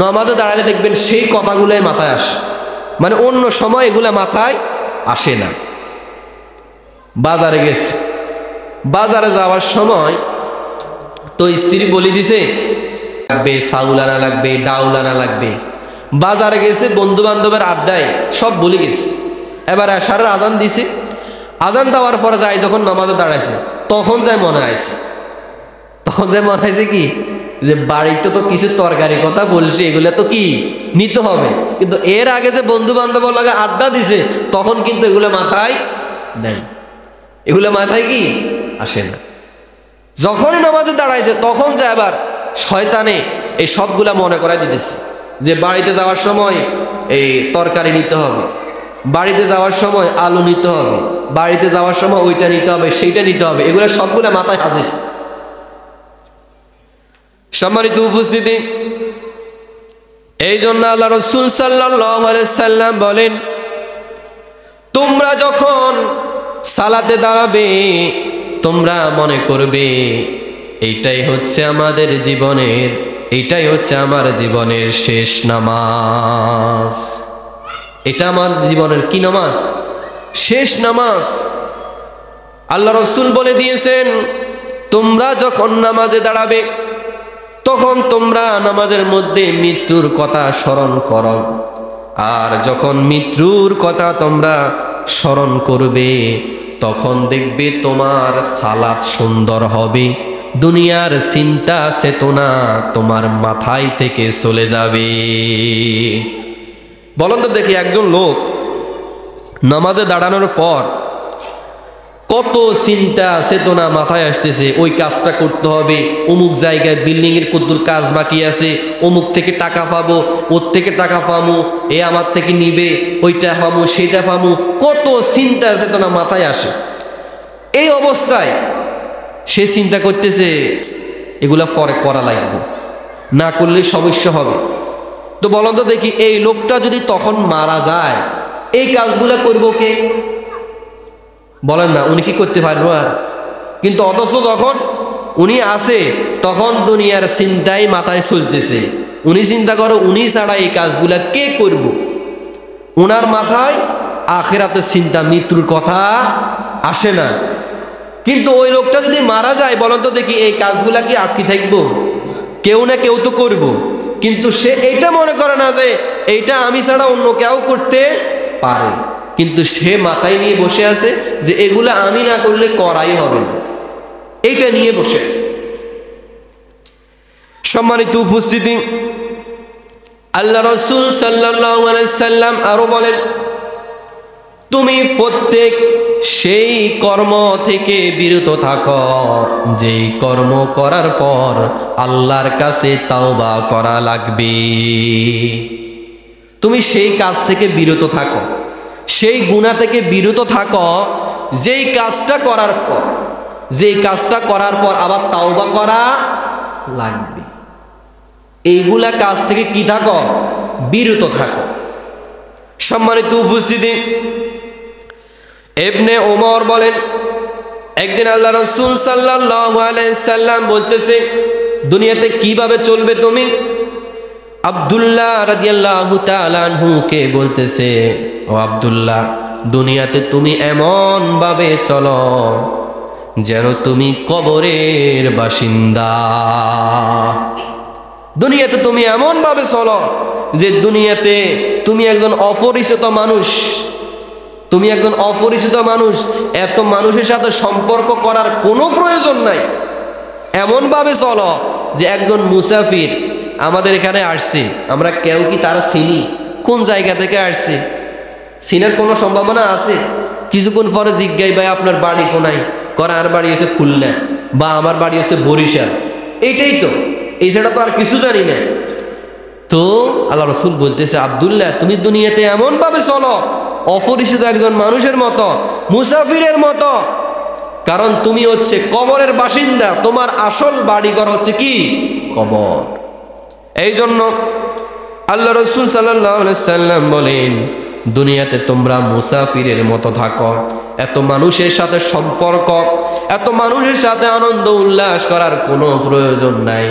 নামাজে দাঁড়ালে দেখবেন সেই কথাগুলোই মাথায় আসে, মানে অন্য সময় এগুলা মাথায় আসে না। বাজারে গেছে, বাজারে যাওয়ার সময় তো স্ত্রী বলে দিছে লাগবে চাউল আনা লাগবে, ডাউল আনা লাগবে। বাজারে গেছে বন্ধু বান্ধবের আড্ডায় সব বলে গেছে। এবার আশারের আজান দিছে, আজান দেওয়ার পরে যায় যখন নামাজে দাঁড়াইছে তখন যায় মনে আইছে, তখন যায় মনে হয়েছে কি যে বাড়িতে তো কিছু তরকারি কথা বলছে, এগুলো তো কি নিতে হবে, কিন্তু এর আগে যে বন্ধু বান্ধবের লাগে আড্ডা দিছে তখন কিন্তু এগুলো মাথায় নেই, এগুলো মাথায় কি আসে না। যখনই নামাজে দাঁড়াইছে তখন যে আবার শয়তানে এই সবগুলা মনে করাই দিতেছে যে বাড়িতে যাওয়ার সময় এই তরকারি নিতে হবে, বাড়িতে যাওয়ার সময় আলু নিতে হবে, বাড়িতে যাওয়ার সময় ওইটা নিতে হবে, সেইটা নিতে হবে, এগুলো সবগুলা মাথায় হাজির। সম্মানিত উপস্থিতি, এই জন্য আল্লাহ রাসূল সাল্লাল্লাহু আলাইহি সাল্লাম বলেন, তোমরা যখন সালাতে দাঁড়াবে তোমরা মনে করবে এইটাই হচ্ছে আমাদের জীবনের, এইটাই হচ্ছে আমার জীবনের শেষ নামাজ। এটা আমার জীবনের কি নামাজ? শেষ নামাজ। আল্লাহ রাসূল বলে দিয়েছেন, তোমরা যখন নামাজে দাঁড়াবে তখন তোমরা নামাজের মধ্যে মৃত্যুর কথা স্মরণ করো, আর যখন মৃত্যুর কথা তোমরা স্মরণ করবে তখন দেখবে তোমার সালাত সুন্দর হবে, দুনিয়ার চিন্তা চেতনা তোমার মাথায় থেকে চলে যাবে। বলুন তো দেখি, একজন লোক নামাজে দাঁড়ানোর পর কত চিন্তা চেতনা মাথায় আসতেছে, ওই কাজটা করতে হবে, অমুক জায়গায় বিল্ডিং এর কতদূর কাজ বাকি আছে, অমুক থেকে টাকা পাবো, ওর থেকে টাকা পাবো, এ আমার থেকে নিবে, ওইটা পাবো, সেটা পাবো, কত চিন্তা চেতনা মাথায় আসে। এই অবস্থায় সে চিন্তা করতেছে এগুলা পরে করা লাগবে, না করলে সমস্যা হবে। তো বলুন তো দেখি, এই লোকটা যদি তখন মারা যায় এই কাজগুলা করবো কে? বলেন না, উনি কি করতে পারবো আর? কিন্তু অথচ যখন উনি আছে তখন দুনিয়ার চিন্তাই মাথায় চলতেছে, উনি চিন্তা করো উনি ছাড়া এই কাজগুলা কে করব। উনার মাথায় আখিরাতের চিন্তা, মৃত্যুর কথা আসে না। কিন্তু ওই লোকটা যদি মারা যায়, বলেন তো দেখি এই কাজগুলা কি আটকে থাকবো? কেউ না কেউ তো করব, কিন্তু সে এইটা মনে করে না যে এইটা আমি ছাড়া অন্য কেউ করতে পারে, কিন্তু সে মাথায় নিয়ে বসে আছে যে এগুলা আমি না করলে করাই হবে না, এইটা নিয়ে বসে আছে। সম্মানিত উপস্থিতি, আল্লাহ রাসূল সাল্লাল্লাহু আলাইহি সাল্লাম আরো বলেন, তুমি প্রত্যেক সেই কর্ম থেকে বিরত থাকো যেই কর্ম করার পর আল্লাহর কাছে তাওবা করা লাগবে। তুমি সেই কাজ থেকে বিরত থাকো, সেই গুনাহ থেকে বিরত থাকো যেই কাজটা করার পর, যেই কাজটা করার পর আবার তাওবা করা লাগবে। এইগুলা কাজ থেকে কি থাকো? বিরত থাকো। সম্মানিত উপস্থিতি, ইবনে ওমর বলেন, একদিন আল্লাহ রাসূল সাল্লাল্লাহু আলাইহি সাল্লাম বলতেছে, দুনিয়াতে কিভাবে চলবে তুমি? আব্দুল্লাহ রাদিয়াল্লাহু তাআলা আনহু কে বলতেছে, ও আব্দুল্লাহ, দুনিয়াতে তুমি এমন ভাবে চলো যেন তুমি কবরের বাসিন্দা। দুনিয়াতে তুমি এমন ভাবে চলো যে দুনিয়াতে তুমি একজন অপরিচিত মানুষ। তুমি একজন অপরিচিত মানুষ, এত মানুষের সাথে সম্পর্ক করার কোনো প্রয়োজন নাই। এমন ভাবে চলো যে একজন মুসাফির আমাদের এখানে আসছে, আমরা কেউ কি তারা চিনি? কোন জায়গা থেকে আসছে চিনার কোনো সম্ভাবনা আছে? কিছুক্ষণ পরে জিজ্ঞাসা, ভাই আপনার বাড়ি কোনায়? আর বাড়ি হচ্ছে খুলনা, বা আমার বাড়ি হচ্ছে বরিশাল। এইটাই তো, এই ছাড়া তো আর কিছু জানি না। তো আল্লাহ রাসূল বলতেছে, আব্দুল্লাহ, তুমি দুনিয়াতে এমন ভাবে চলো অপরিচিত একজন মানুষের মতো, মুসাফিরের মতো, কারণ তুমি হচ্ছে কবরের বাসিন্দা। তোমার আসল বাড়িঘর হচ্ছে কি? কবর। এই জন্য আল্লাহ রাসূল সাল্লাল্লাহু আলাইহি সাল্লাম বলেন, দুনিয়াতে তোমরা মুসাফিরের মতো থাকো। এত মানুষের সাথে সম্পর্ক, এত মানুষের সাথে আনন্দ উল্লাস করার কোনো প্রয়োজন নাই।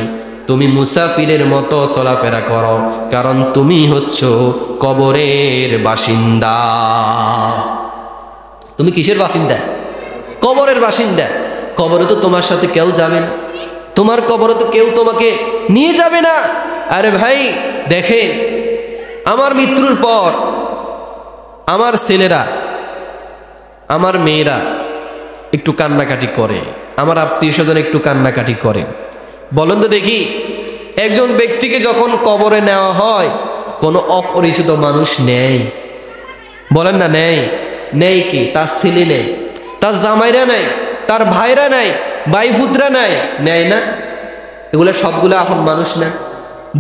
তুমি মুসাফিরের মতো চলাফেরা করো, কারণ তুমি হচ্ছ কবরের বাসিন্দা। তুমি কিসের বাসিন্দা? কবরের বাসিন্দা। কবরে তো তোমার সাথে কেউ যাবে না, তোমার কবরে তো কেউ তোমাকে নিয়ে যাবে না। আরে ভাই দেখেন, আমার মৃত্যুর পর আমার ছেলেরা, আমার মেয়েরা একটু কান্নাকাটি করে, আমার আত্মীয় স্বজন একটু কান্নাকাটি করে। বলেন তো দেখি, একজন ব্যক্তিকে যখন কবরে নেওয়া হয়, কোনো অপরিচিত মানুষ নেই? বলেন না নেই? নেই কি? তার ছেলে নেই, তার জামাইরা নাই, তার ভাইরা নাই, ভাইফুতরা নাই, নেয় না? এগুলো সবগুলো আপন মানুষ না।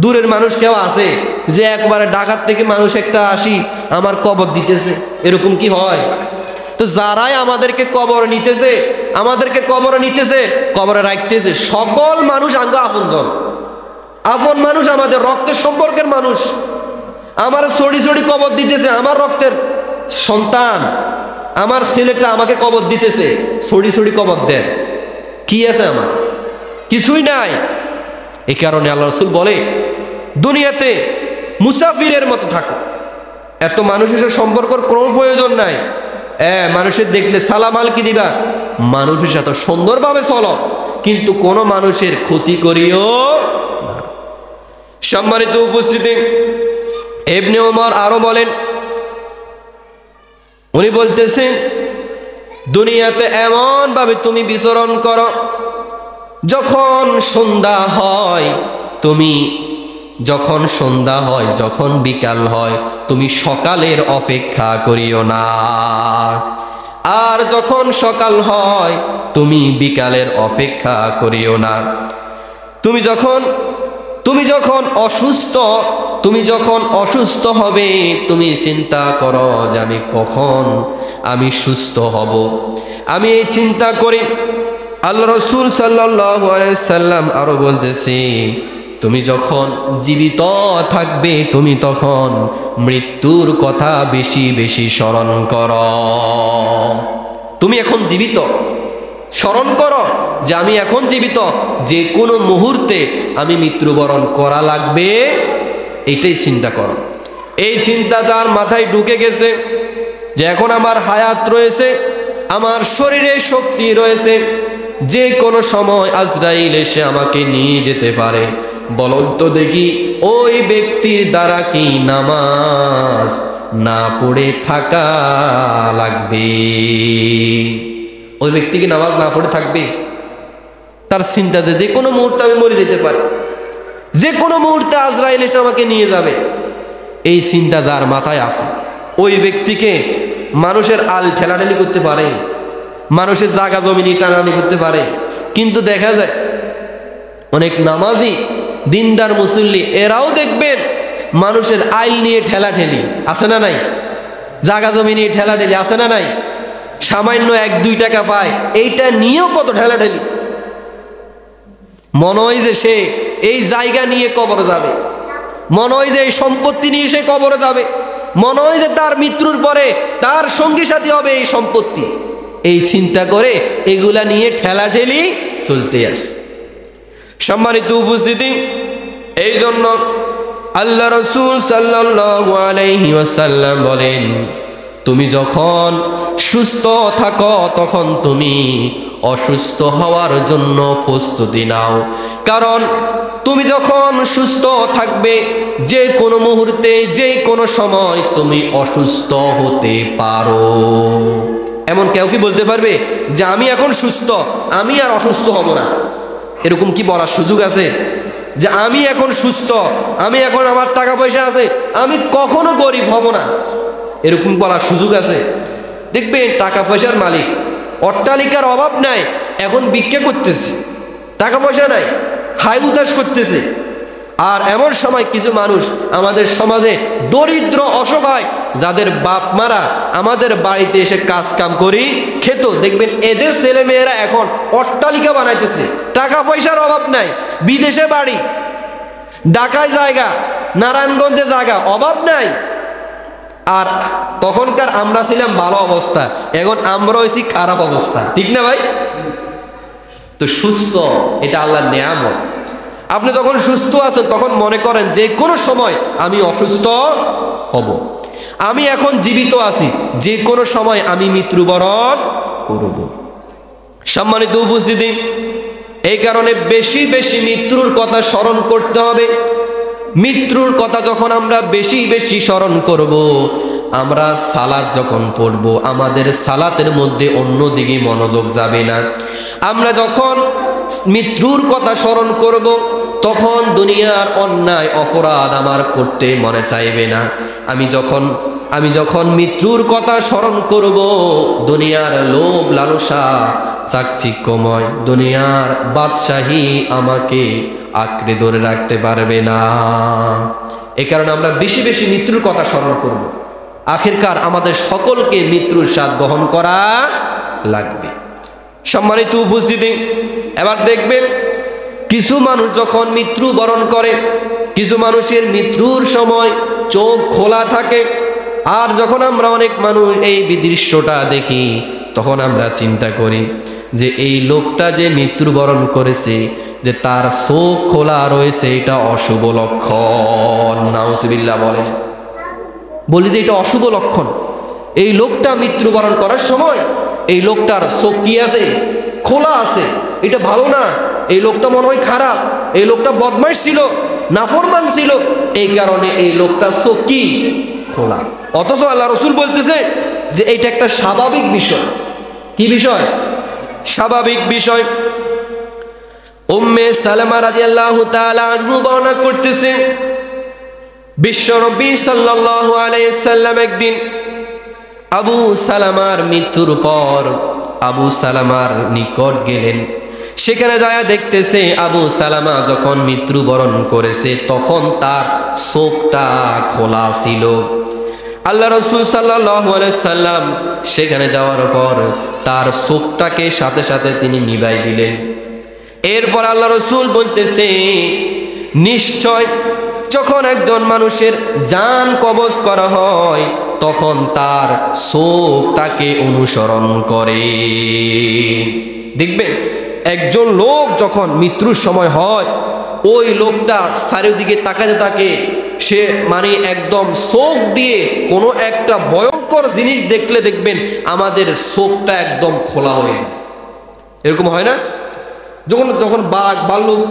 দূরের মানুষ কেউ আছে যে একবারে ঢাকার থেকে মানুষ একটা আসি আমার কবর দিতেছে? এরকম কি হয়? তো যারাই আমাদেরকে কবর নিতেছে, আমাদেরকে কবরে নিতেছে, কবরে রাখতেছে, সকল মানুষ আঙ্গ আপনজন, আপন মানুষ, আমাদের রক্তের সম্পর্কের মানুষ। আমার ছড়ি ছড়ি কবর দিতেছে, আমার রক্তের সন্তান, আমার ছেলেটা আমাকে কবর দিতেছে, ছড়ি ছড়ি কবর দেন। কি আছে আমার? কিছুই নাই। এই কারণে আল্লাহ রাসূল বলে, দুনিয়াতে মুসাফিরের মতো থাকো। এত মানুষের সাথে সম্পর্কের কোনো প্রয়োজন নাই। মানুষের দেখলে সালাম আলকি দিবা, মানুষের সাথে সুন্দরভাবে চলো, কিন্তু কোনো মানুষের ক্ষতি করিও না। সম্মানিত উপস্থিতি, ইবনে ওমর আরো বলেন, উনি বলতেছেন, দুনিয়াতে এমন ভাবে তুমি বিচরণ করো, যখন সন্ধ্যা হয়, যখন বিকাল হয়, তুমি সকালের অপেক্ষা করিও না। আর যখন সকাল হয়, তুমি বিকালের অপেক্ষা করিও না। তুমি যখন অসুস্থ হবে, তুমি চিন্তা করো যে আমি কখন সুস্থ হব। আমি এই চিন্তা করি। আল্লাহ রাসূল সাল্লাল্লাহু আলাইহি সাল্লাম আরো বলতেছি, তুমি যখন জীবিত থাকবে, তুমি তখন মৃত্যুর কথা বেশি বেশি স্মরণ করো। তুমি এখন জীবিত, স্মরণ করো যে আমি এখন জীবিত, যে কোনো মুহূর্তে আমি মৃত্যুবরণ করা লাগবে, এটাই চিন্তা করো। এই চিন্তা যার মাথায় ঢুকে গেছে যে এখন আমার হায়াত রয়েছে, আমার শরীরে শক্তি রয়েছে, যে কোনো সময় আজরাইল এসে আমাকে নিয়ে যেতে পারে, বলুন তো দেখি ওই ব্যক্তির দ্বারা কি নামাজ না পড়ে থাকা লাগবে? ওই ব্যক্তি কি নামাজ না পড়ে থাকবে? তার চিন্তা যে কোনো মুহূর্তে আমি মরে যেতে পারি, যে কোনো মুহূর্তে আজরাইল এসে আমাকে নিয়ে যাবে। এই চিন্তা যার মাথায় আছে, ওই ব্যক্তিকে মানুষের আল ঠেলাঠেলি করতে পারে, মানুষের জায়গা জমিনি টানানি করতে পারে। কিন্তু দেখা যায় অনেক নামাজি দিনদার মুসল্লি, এরাও দেখবেন মানুষের আইল নিয়ে ঠেলাঠেলি আছে না নাই? জায়গা জমি নিয়ে ঠেলাঠেলি আছে না নাই? সামান্য 1-2 টাকা পায়, এইটা নিয়েও কত ঠেলাঠেলি। মনে হয় যে সে এই জায়গা নিয়ে কবর যাবে, মনে হয় যে এই সম্পত্তি নিয়ে সে কবরে যাবে, মনে হয় যে তার মৃত্যুর পরে তার সঙ্গী সাথী হবে এই সম্পত্তি, এই চিন্তা করে এগুলা নিয়ে ঠেলাঠেলি চলতে আসে। সম্মানিত উপস্থিতি, এই জন্য আল্লাহ রাসূল সাল্লাল্লাহু আলাইহি ওয়াসাল্লাম বলেন, তুমি যখন সুস্থ থাকো তখন তুমি অসুস্থ হওয়ার জন্য প্রস্তুতি নাও, কারণ তুমি যখন সুস্থ থাকবে যে কোনো মুহূর্তে যে কোনো সময় তুমি অসুস্থ হতে পারো। এমন কেউ কি বলতে পারবে যে আমি এখন সুস্থ, আমি আর অসুস্থ হব না? এরকম কি বলার সুযোগ আছে যে আমি এখন সুস্থ, আমি এখন আমার টাকা পয়সা আছে, আমি কখনো গরিব হব না? এরকম বলার সুযোগ আছে? দেখবেন টাকা পয়সার মালিক, অট্টালিকার অভাব নাই, এখন ভিক্ষা করতেছে, টাকা পয়সা নাই, হাই উতাস করতেছে। আর এমন সময় কিছু মানুষ আমাদের সমাজে দরিদ্র অসহায়, যাদের বাপ মারা আমাদের বাড়িতে এসে কাজ কাম করি খেত, দেখবেন এদের ছেলে মেয়েরা এখন অট্টালিকা বানাইতেছে, টাকা পয়সার অভাব নাই, বিদেশে বাড়ি, ঢাকায় জায়গা, নারায়ণগঞ্জে জায়গা, অভাব নাই। আর তখনকার আমরা ছিলাম ভালো অবস্থা, এখন আমরা হয়েছি খারাপ অবস্থা, ঠিক না ভাই? তো সুস্থ এটা আল্লাহর নিয়ামত। আপনি যখন সুস্থ আছেন তখন মনে করেন যে কোনো সময় আমি অসুস্থ হব, আমি এখন জীবিত আছি, যে কোনো সময় আমি মৃত্যুবরণ করব। সম্মানিত উপস্থিতি, এই কারণে বেশি বেশি মৃত্যুর কথা স্মরণ করতে হবে। মৃত্যুর কথা যখন আমরা বেশি বেশি স্মরণ করব, আমরা সালাত যখন পড়ব আমাদের সালাতের মধ্যে অন্যদিকে মনোযোগ যাবে না। আমরা যখন মৃত্যুর কথা স্মরণ করব তখন দুনিয়ার অন্যায় অপরাধ আমার করতে মনে চাইবে না। আমি যখন মৃত্যুর কথা স্মরণ করব, দুনিয়ার লোভ লালসা চাকচিক্যময় দুনিয়ার বাদশাহী আমাকে আঁকড়ে ধরে রাখতে পারবে না। এ কারণে আমরা বেশি বেশি মৃত্যুর কথা স্মরণ করব। আখিরকার আমাদের সকলকে মৃত্যুর স্বাদ গ্রহণ করা লাগবে। সম্মানিত উপস্থিতি, এবার দেখবেন কিছু মানুষ যখন মৃত্যু বরণ করে, কিছু মানুষের মৃত্যুর সময় চোখ খোলা থাকে। আর যখন আমরা অনেক মানুষ এই দৃশ্যটা দেখি তখন আমরা চিন্তা করি যে এই লোকটা যে মৃত্যুবরণ করেছে, যে তার চোখ খোলা রয়েছে, এটা অশুভ লক্ষণ। নাউজুবিল্লাহ বলেন, বলি যে এটা অশুভ লক্ষণ। এই লোকটা মৃত্যুবরণ করার সময় এই লোকটার চোখ কি আছে? খোলা আছে, এটা ভালো না। এই লোকটা মনে হয় খারাপ, এই লোকটা বদমাইশ ছিল, নাফরমান ছিল, এই কারণে এই লোকটার চোখ কি? খোলা। অথচ আল্লাহ রাসূল বলতেছে যে এটা একটা স্বাভাবিক বিষয়। কি বিষয়? স্বাভাবিক বিষয়। উম্মে সালামা রাদিয়াল্লাহু তাআলা আনহু বর্ণনা করতেছেন, বিশ্বনবী সাল্লাল্লাহু আলাইহি সাল্লাম একদিন আবু সালামার মৃত্যুর পর আবু সালামার নিকট গেলেন। সেখানে যায় দেখতেছে আবু সালামা যখন মৃত্যুবরণ করেছে তখন তার চোখটা খোলা ছিল। আল্লাহ রাসূল সাল্লাল্লাহু আলাইহি সাল্লাম সেখানে যাওয়ার পর তার চোখটাকে সাথে সাথে তিনি নিভাই দিলেন। এরপর আল্লাহ রাসূল বলতেছে, নিশ্চয় যখন একজন মানুষের জান কবজ করা হয় তখন তার চোখ তাকে অনুসরণ করে। দেখবেন একজন লোক যখন মৃত্যুর সময় হয়, ওই লোকটা চারিদিকে তাকাতে থাকে, সে মানে একদম চোখ দিয়ে কোনো একটা ভয়ঙ্কর জিনিস দেখলে দেখবেন আমাদের চোখটা একদম খোলা হয়ে যায়। এরকম হয় না? যখন বাঘ ভাল্লুক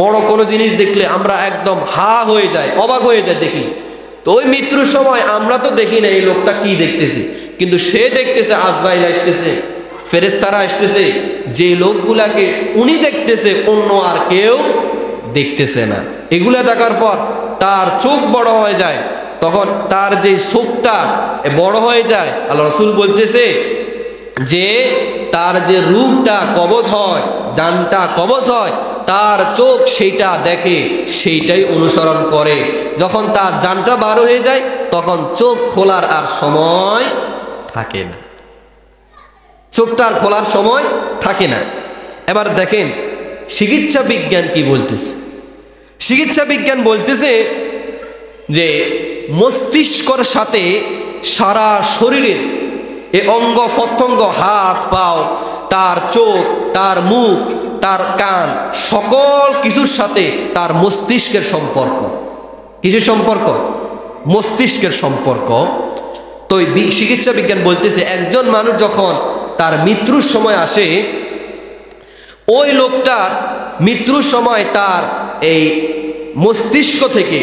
বড় কোনো জিনিস দেখলে আমরা একদম হা হয়ে যায়, অবাক হয়ে যায় দেখি। তো ওই মৃত্যুর সময় আমরা তো দেখি না এই লোকটা কি দেখতেছে, কিন্তু সে দেখতেছে আজরাইল আসতেছে, ফেরেশতারা আসতেছে। যে লোকগুলাকে উনি দেখতেছে অন্য আর কেউ দেখতেছে না। এগুলা দেখার পর তার চোখ বড় হয়ে যায়, তখন তার যে চোখটা বড় হয়ে যায়, আল্লাহ রাসূল বলতেছে যে তার যে রূহটা কবজ হয়, জানটা কবজ হয়, তার চোখ সেইটা দেখে, সেইটাই অনুসরণ করে। যখন তার জানটা বার হয়ে যায় তখন চোখ খোলার আর সময় থাকে না, চোখটা আর খোলার সময় থাকে না। এবার দেখেন চিকিৎসা বিজ্ঞান কি বলতেছে। চিকিৎসা বিজ্ঞান বলতেছে যে মস্তিষ্কর সাথে সারা শরীরের এই অঙ্গ প্রত্যঙ্গ, হাত পাও, তার চোখ, তার মুখ, তার কান, সকল কিছুর সাথে তার মস্তিষ্কের সম্পর্ক। কিসের সম্পর্ক? মস্তিষ্কের সম্পর্ক। তো চিকিৎসা বিজ্ঞান বলতেছে একজন মানুষ যখন তার মৃত্যুর সময় আসে, ওই লোকটার মৃত্যুর সময় তার এই মস্তিষ্ক থেকে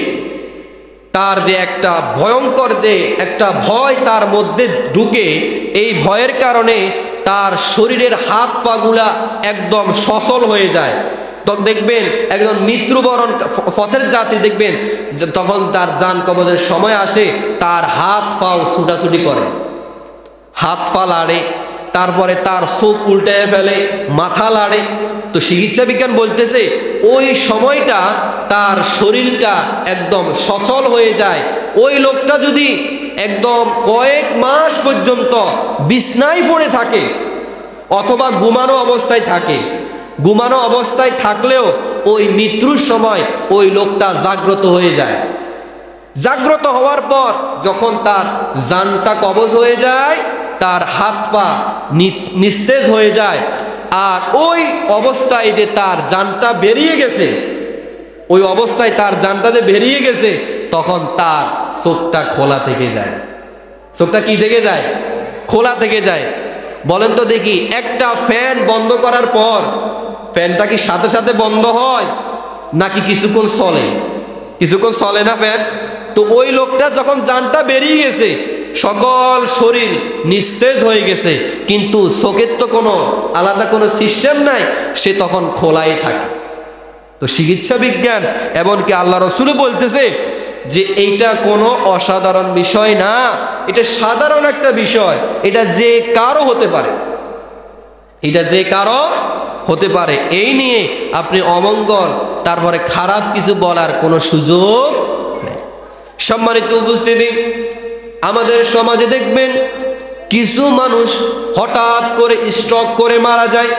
তার যে একটা ভয়ঙ্কর যে একটা ভয় তার মধ্যে ঢুকে, এই ভয়ের কারণে তার শরীরের হাত পাগুলা একদম সচল হয়ে যায়। তখন দেখবেন একজন মৃত্যুবরণ পথের যাত্রী দেখবেন তখন তার জান কবজের সময় আসে, তার হাত পাও ছুটাছুটি করে, হাত পা লাড়ে, তারপরে তার চোখ উল্টে ফেলে, মাথা লাড়ে। তো চিকিৎসা বিজ্ঞান বলতেছে ওই সময়টা তার শরীরটা একদম সচল হয়ে যায়। ওই লোকটা যদি একদম কয়েক মাস পর্যন্ত বিছনায় পড়ে থাকে অথবা ঘুমানো অবস্থায় থাকে, ঘুমানো অবস্থায় থাকলেও ওই মৃত্যুর সময় ওই লোকটা জাগ্রত হয়ে যায়। জাগ্রত হওয়ার পর যখন তার জানটা কবজ হয়ে যায়, তার হাত পা নিস্তেজ হয়ে যায়, আর ওই অবস্থায় যে তার জানটা বেরিয়ে গেছে, ওই অবস্থায় তার জানটা যে বেরিয়ে গেছে, তখন তার চোখটা খোলা থেকে যায়। চোখটা কি থেকে যায়? খোলা থেকে যায়। বলেন তো দেখি, একটা ফ্যান বন্ধ করার পর ফ্যানটা কি সাথে সাথে বন্ধ হয় নাকি কিছুক্ষণ চলে? কিছুক্ষণ চলে না ফ্যান? তো ওই লোকটা যখন জানটা বেরিয়ে গেছে, সকল শরীর নিস্তেজ হয়ে গেছে, কিন্তু চোখের তো কোনো আলাদা কোনো সিস্টেম নাই, সে তখন খোলাই থাকে। তো চিকিৎসা বিজ্ঞান এমনকি আল্লাহ রসুল বলতেছে যে এইটা কোনো অসাধারণ বিষয় না, এটা সাধারণ একটা বিষয়, এটা যে কারো হতে পারে, এটা যে কারো হতে পারে। এই নিয়ে আপনি অমঙ্গল তারপরে খারাপ কিছু বলার কোনো সুযোগ নেই। সম্মানিত উপস্থিতি, আমাদের সমাজে দেখবেন কিছু মানুষ হঠাৎ করে স্ট্রোক করে মারা যায়।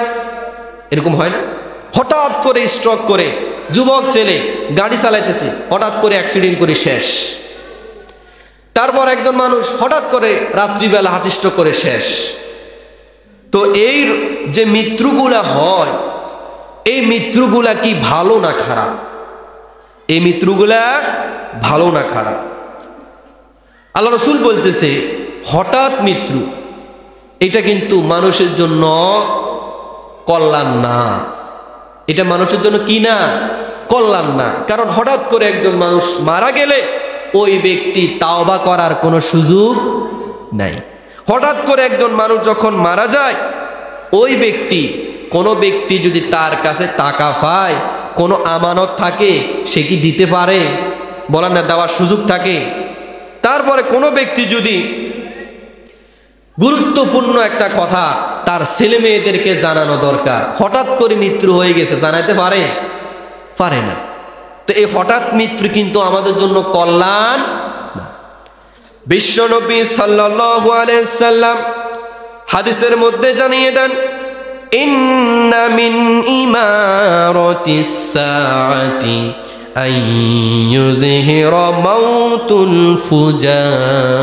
এরকম হয় না? হঠাৎ করে স্ট্রোক করে, যুবক ছেলে গাড়ি চালাইতেছে, হঠাৎ করে অ্যাক্সিডেন্ট করে শেষ। তারপর একজন মানুষ হঠাৎ করে রাত্রিবেলা হার্ট স্ট্রোক করে শেষ। তো এই যে মৃত্যুগুলা হয়, এই মৃত্যুগুলা কি ভালো না খারাপ? এই মৃত্যুগুলা ভালো না খারাপ? আল্লাহ রসুল বলতেছে হঠাৎ মৃত্যু এটা কিন্তু মানুষের জন্য কল্যাণ না। এটা মানুষের জন্য কি না? কল্যাণ না। কারণ হঠাৎ করে একজন মানুষ মারা গেলে ওই ব্যক্তি তাওবা করার কোনো সুযোগ নাই। হঠাৎ করে একজন মানুষ যখন মারা যায়, ওই ব্যক্তি, কোনো ব্যক্তি যদি তার কাছে টাকা পায়, কোনো আমানত থাকে, সে কি দিতে পারে? বলেন না, দেওয়ার সুযোগ থাকে? তারপরে কোনো ব্যক্তি যদি গুরুত্বপূর্ণ একটা কথা তার ছেলে মেয়েদেরকে জানানো দরকার, হঠাৎ করে মৃত্যু হয়ে গেছে, জানাইতে পারে? পারে না। তো এই হঠাৎ মৃত্যু কিন্তু আমাদের জন্য কল্যাণ না। বিশ্বনবী সাল্লাল্লাহু আলাইহি সাল্লাম হাদিসের মধ্যে জানিয়ে দেন, ইন্না মিন ইমারাতিস সাআতি আন ইউযহিরা মাউতুল ফুজাআ।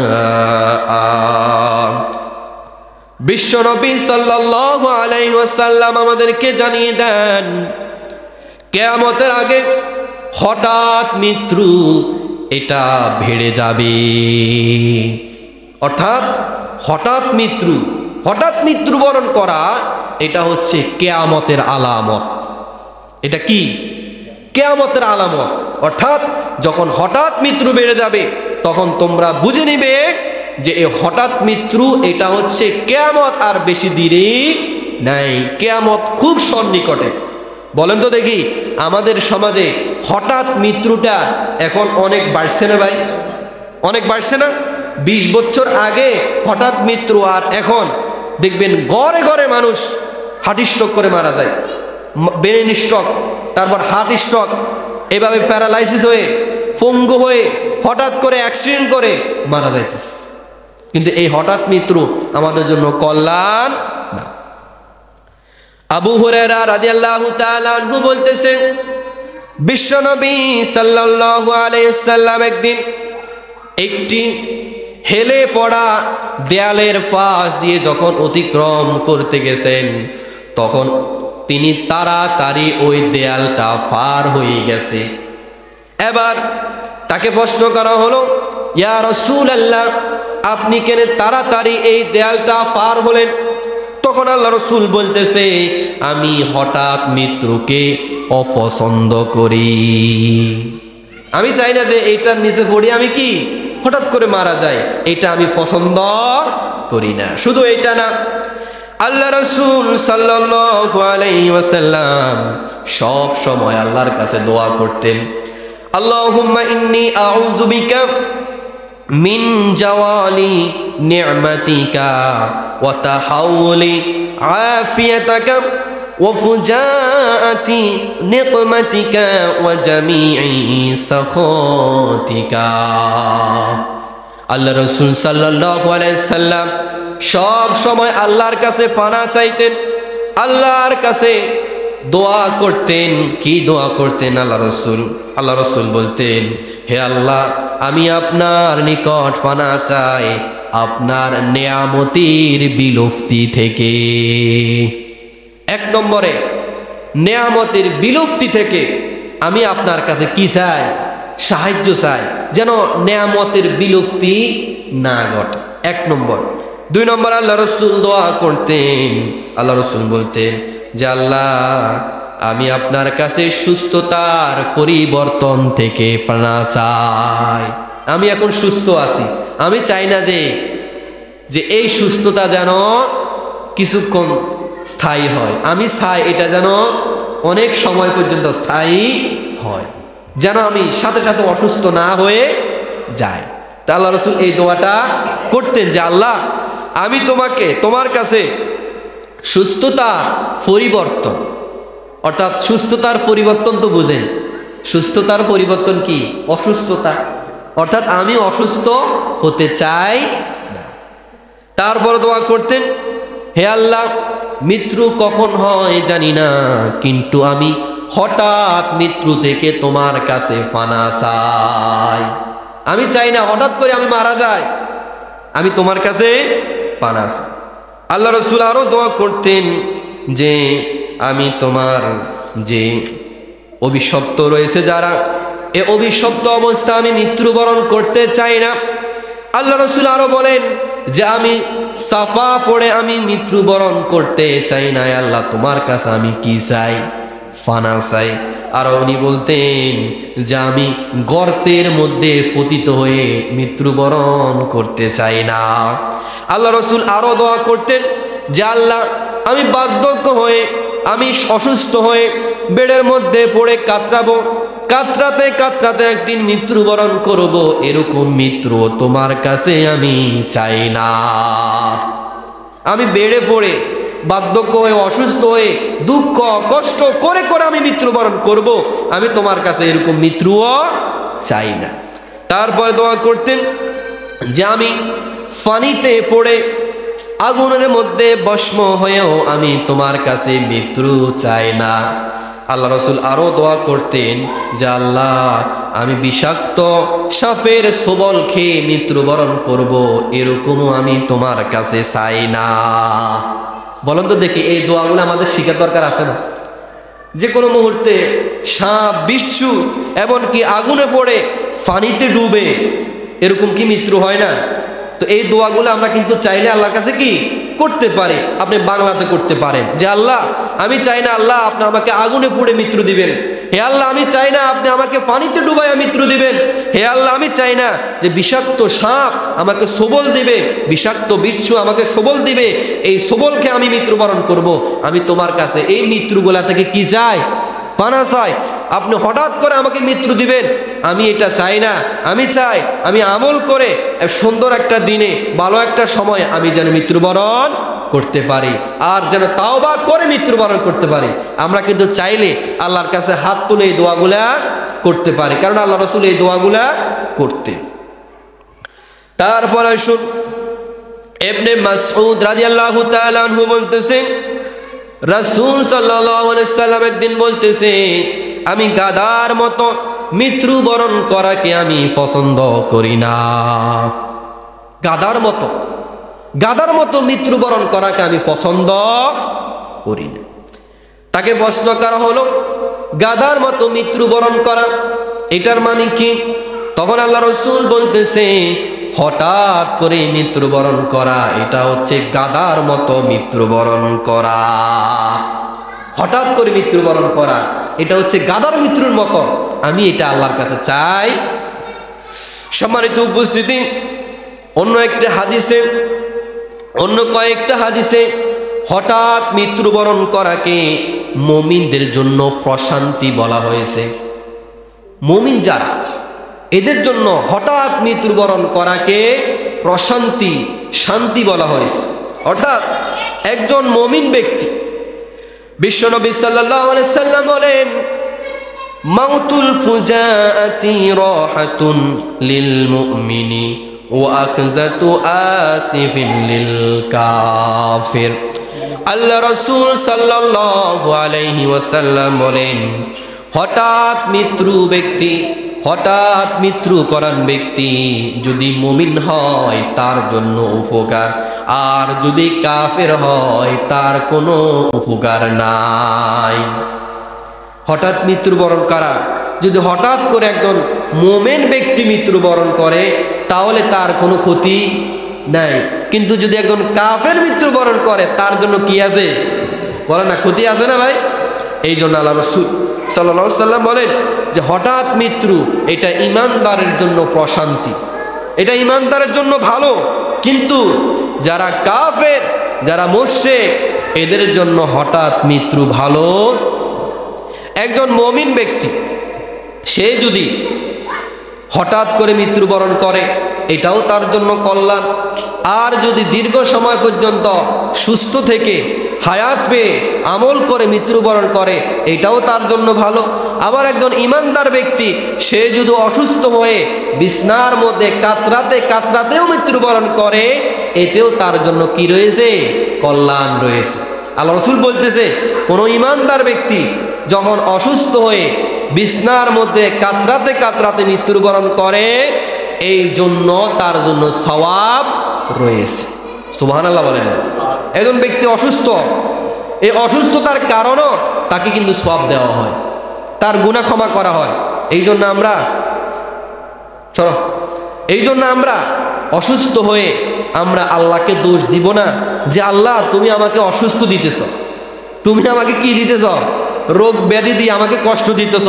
বিশ্বনবী সাল্লাল্লাহু আলাইহি ওয়াসাল্লাম আমাদেরকে জানিয়ে দেন, কিয়ামতের আগে হঠাৎ মৃত্যু এটা বেড়ে যাবে। অর্থাৎ হঠাৎ মৃত্যুবরণ করা এটা হচ্ছে কিয়ামতের আলামত। এটা কি? কিয়ামতের আলামত। অর্থাৎ যখন হঠাৎ মৃত্যু বেড়ে যাবে, তখন তোমরা বুঝে নিবে যে এই হঠাৎ মৃত্যু এটা হচ্ছে কিয়ামত, আর বেশি দেরি নাই, কিয়ামত খুব সন্নিকটে। বলেন তো দেখি, আমাদের সমাজে হঠাৎ মৃত্যুটা এখন অনেক বাড়ছে না ভাই? অনেক বাড়ছে না? 20 বছর আগে হঠাৎ মৃত্যু আর এখন দেখবেন ঘরে ঘরে মানুষ হার্ট স্ট্রোক করে মারা যায়, ব্রেন স্ট্রোক, তারপর হার্ট স্ট্রোক, এভাবে প্যারালাইসিস হয়ে, পঙ্গু হয়ে, হঠাৎ করে অ্যাক্সিডেন্ট করে মারা যাইতেছে। কিন্তু এই হঠাৎ মৃত্যু আমাদের জন্য কল্যাণ না। আবু হুরায়রা রাদিয়াল্লাহু তাআলা আনহু বলতেছেন, বিশ্বনবী সাল্লাল্লাহু আলাইহি সাল্লাম একদিন একটি হেলে পড়া দেয়ালের পাশ দিয়ে যখন অতিক্রম করতে গেছেন, তখন তিনি তাড়াতাড়ি ওই দেয়ালটা পার হয়ে গেছে। এবার তাকে প্রশ্ন করা হলো, ইয়া রাসূলুল্লাহ, আপনি কেন তাড়াতাড়ি এই দেয়ালটা পার হলেন? তখন আল্লাহ রাসূল বলতেছে, আমি হঠাৎ মৃত্যুকে অপছন্দ করি। আমি চাই না যে এইটার নিচে পড়ে আমি কি হঠাৎ করে মারা যায়, এটা আমি পছন্দ করি না। শুধু এইটা না, আল্লাহ রাসূল সাল্লাল্লাহু আলাইহি ওয়াসাল্লাম সব সময় আল্লাহর কাছে দোয়া করতেন, আল্লাহুম্মা ইন্নী আউযু বিকা মিন জাওয়ালি নি'মাতিকা ওয়া তাহাউলি আফিয়াতাকা ওয়া ফুজাআতি নিকমাতিকা ওয়া জামিই সাখাতিকা। আল্লাহ রাসূল সাল্লাল্লাহু আলাইহি সাল্লাম সব সময় আল্লাহর কাছে পানা চাইতেন, আল্লাহর কাছে দোয়া করতেন। কি দোয়া করতেন আল্লাহ রাসূল বলতেন, হে আল্লাহ, আমি আপনার নিকট পানা চাই আপনার নেয়ামতের বিলুপ্তি থেকে। এক নম্বরে নেয়ামতের বিলুপ্তি থেকে আমি আপনার কাছে কি চাই? সাহায্য চাই, যেন নেয়ামতের বিলুপ্তি না ঘটে। এক নম্বর। দুই নম্বর, আল্লাহ রাসূল দোয়া করতেন, আল্লাহ রাসূল বলতেন যে আল্লাহ, আমি আপনার কাছে সুস্থতার পরিবর্তন থেকে পানা চাই। আমি এখন সুস্থ আছি, আমি চাই না যে এই সুস্থতা যেন কিছুক্ষণ স্থায়ী হয়, আমি চাই এটা যেন অনেক সময় পর্যন্ত স্থায়ী হয়, যেন আমি সাথে সাথে অসুস্থ না হয়ে যাই। তা আল্লাহ রাসূল এই দোয়াটা করতেন যে আল্লাহ, আমি তোমার কাছে সুস্থতা পরিবর্তন, অর্থাৎ সুস্থতার পরিবর্তন তো বুঝেন, সুস্থতার পরিবর্তন কি? অসুস্থতা, অর্থাৎ আমি অসুস্থ হতে চাই না। তারপর দোয়া করতেন, হে আল্লাহ, মৃত্যু কখন হয় জানি না, কিন্তু আমি হঠাৎ মৃত্যু থেকে তোমার কাছে পানা চাই। আমি চাই না হঠাৎ করে আমি মারা যাই, আমি তোমার কাছে পানা চাই। আল্লাহ রাসূল আরো দোয়া করতেন যে আমি তোমার যে অভিশপ্ত রয়েছে যারা, এ অভিশপ্ত অবস্থা আমি মৃত্যুবরণ করতে চাই না। আল্লাহ রাসূল আরো বলেন যে আমি সাফা পড়ে আমি মৃত্যুবরণ করতে চাই না। আল্লাহ, তোমার কাছে আমি কি চাই? ফানা চাই। আর উনি বলতেন যে আমি গর্তের মধ্যে পতিত হয়ে মৃত্যুবরণ করতে চাই না। আল্লাহ রাসূল আরো দোয়া করতেন যে আল্লাহ, আমি বার্ধক্য হয়ে, আমি অসুস্থ হয়ে বেডের মধ্যে পড়ে কাতরাবো, কাতরাতে কাতরাতে একদিন মৃত্যুবরণ করব, এরকম মৃত্যু তোমার কাছে আমি চাই না। আমি বেডে পড়ে বার্ধক্য হয়ে অসুস্থ হয়ে দুঃখ কষ্ট করে করে আমি মৃত্যুবরণ করব, আমি তোমার কাছে এরকম মৃত্যুও চাই না। তারপরে দোয়া করতেন যে আমি পানিতে পড়ে আগুনের মধ্যে ভস্ম হয়েও আমি তোমার কাছে মৃত্যু চাই না। আল্লাহ রাসূল আরো দোয়া করতেন যে আল্লাহ, আমি বিষাক্ত সাপের ছোবল খেয়ে মৃত্যুবরণ করব, এরকমও আমি তোমার কাছে চাই না। বলেন তো দেখি, এই দোয়াগুলো আমাদের শিখার দরকার আছে না? যে কোনো মুহূর্তে সাপ, বিচ্ছু, এমনকি আগুনে পড়ে পানিতে ডুবে, এরকম কি মৃত্যু হয় না? তো এই দোয়াগুলো আমরা কিন্তু চাইলে আল্লাহর কাছে কি করতে পারি। আপনি বাংলাতে করতে পারেন যে আল্লাহ, আমি চাই না আল্লাহ আপনি আমাকে আগুনে পুড়ে মৃত্যু দিবেন। হে আল্লাহ, আমি চাই না আপনি আমাকে পানিতে ডুবাইয়া মৃত্যু দিবেন। হে আল্লাহ, আমি চাই না যে বিষাক্ত সাপ আমাকে সবল দিবে, বিষাক্ত বিচ্ছু আমাকে সবল দিবে, এই সবলকে আমি মৃত্যুবরণ করব। আমি তোমার কাছে এই মৃত্যুগুলা থেকে কি চাই? পানা চাই। আপনি হঠাৎ করে আমাকে মৃত্যু দিবেন, আমি এটা চাই না। আমি চাই আমি আমল করে সুন্দর একটা দিনে, ভালো একটা সময় আমি যেন মৃত্যুবরণ করতে পারি, আর যেন তাওবা করে মৃত্যুবরণ করতে পারি। আমরা কিন্তু চাইলে আল্লাহর কাছে হাত তুলে এই দোয়াগুলা করতে পারি, কারণ আল্লাহ রাসূল এই দোয়াগুলা করতে। তারপরে শুন, ইবনে মাসউদ রাদিয়াল্লাহু তাআলা আনহু বলতেছেন, রাসূল সাল্লাল্লাহু আলাইহি সাল্লাম একদিন বলতেছে, আমি গাধার মতো মৃত্যুবরণ করাকে আমি পছন্দ করি না। গাধার মতো মৃত্যুবরণ করাকে আমি পছন্দ করি না। তাকে প্রশ্ন করা হলো, গাধার মতো মৃত্যুবরণ করা এটার মানে কি? তখন আল্লাহ রাসূল বলতেছে, হঠাৎ করে মৃত্যুবরণ করা এটা হচ্ছে গাধার মতো মৃত্যুবরণ করা। হঠাৎ করে মৃত্যুবরণ করা এটা হচ্ছে গাধার মৃত্যুর মতো। আমি এটা আল্লাহর কাছে চাই। সম্মানিত উপস্থিতি, অন্য কয়েকটা হাদিসে হঠাৎ মৃত্যুবরণ করাকে মুমিনদের জন্য প্রশান্তি বলা হয়েছে। মুমিন যারা, এদের জন্য হঠাৎ মৃত্যুবরণ করাকে প্রশান্তি, শান্তি বলা হয়েছে। অর্থাৎ একজন মুমিন ব্যক্তি, বিশ্বনবী সাল্লাল্লাহু আলাইহি সাল্লাম বলেন, মাউতুল ফুজাআতি রাহাতুন লিল মুমিনি ওয়া আখযাতু আসিফিন লিল কাফির। আল্লাহ রাসূল সাল্লাল্লাহু আলাইহি ওয়াসাল্লাম বলেন, হঠাৎ মৃত্যু করান ব্যক্তি যদি মুমিন হয় তার জন্য উপকার, আর যদি কাফের হয় তার কোনো উপকার নাই। হঠাৎ মৃত্যুবরণ করা, যদি হঠাৎ করে একজন মুমিন ব্যক্তি মৃত্যুবরণ করে তাহলে তার কোনো ক্ষতি নাই, কিন্তু যদি একজন কাফের মৃত্যুবরণ করে তার জন্য কি আছে? বলে না, ক্ষতি আছে না ভাই? এই জন্য আল্লাহ রাসূল সাল্লাল্লাহু আলাইহি ওয়াসাল্লাম বলেন যে হঠাৎ মৃত্যু এটা ঈমানদারের জন্য প্রশান্তি, এটা ঈমানদারের জন্য ভালো, কিন্তু যারা কাফের, যারা মুশরিক, এদের জন্য হঠাৎ মৃত্যু ভালো। একজন মুমিন ব্যক্তি সে যদি হঠাৎ করে মৃত্যুবরণ করে এটাও তার জন্য কল্যাণ, আর যদি দীর্ঘ সময় পর্যন্ত সুস্থ থেকে হায়াত পেয়ে আমল করে মৃত্যুবরণ করে এটাও তার জন্য ভালো। আবার একজন ঈমানদার ব্যক্তি সে যদি অসুস্থ হয়ে বিছনার মধ্যে কাতরাতেও মৃত্যুবরণ করে এতেও তার জন্য কি রয়েছে? কল্যাণ রয়েছে। আল্লাহ রাসূল বলতেছে, কোনো ঈমানদার ব্যক্তি যখন অসুস্থ হয়ে বিছনার মধ্যে কাতরাতে মৃত্যুবরণ করে এই জন্য তার জন্য সওয়াব রয়েছে। সুবহানাল্লাহ বলেন না? একজন ব্যক্তি অসুস্থ, এই অসুস্থতার কারণও তাকে কিন্তু সওয়াব দেওয়া হয়, তার গুনাহ ক্ষমা করা হয়। এই জন্য আমরা অসুস্থ হয়ে আমরা আল্লাহকে দোষ দিব না যে আল্লাহ তুমি আমাকে অসুস্থ দিতেছ, তুমি আমাকে কি দিতেছ? রোগ ব্যাধি দিয়ে আমাকে কষ্ট দিতেছ।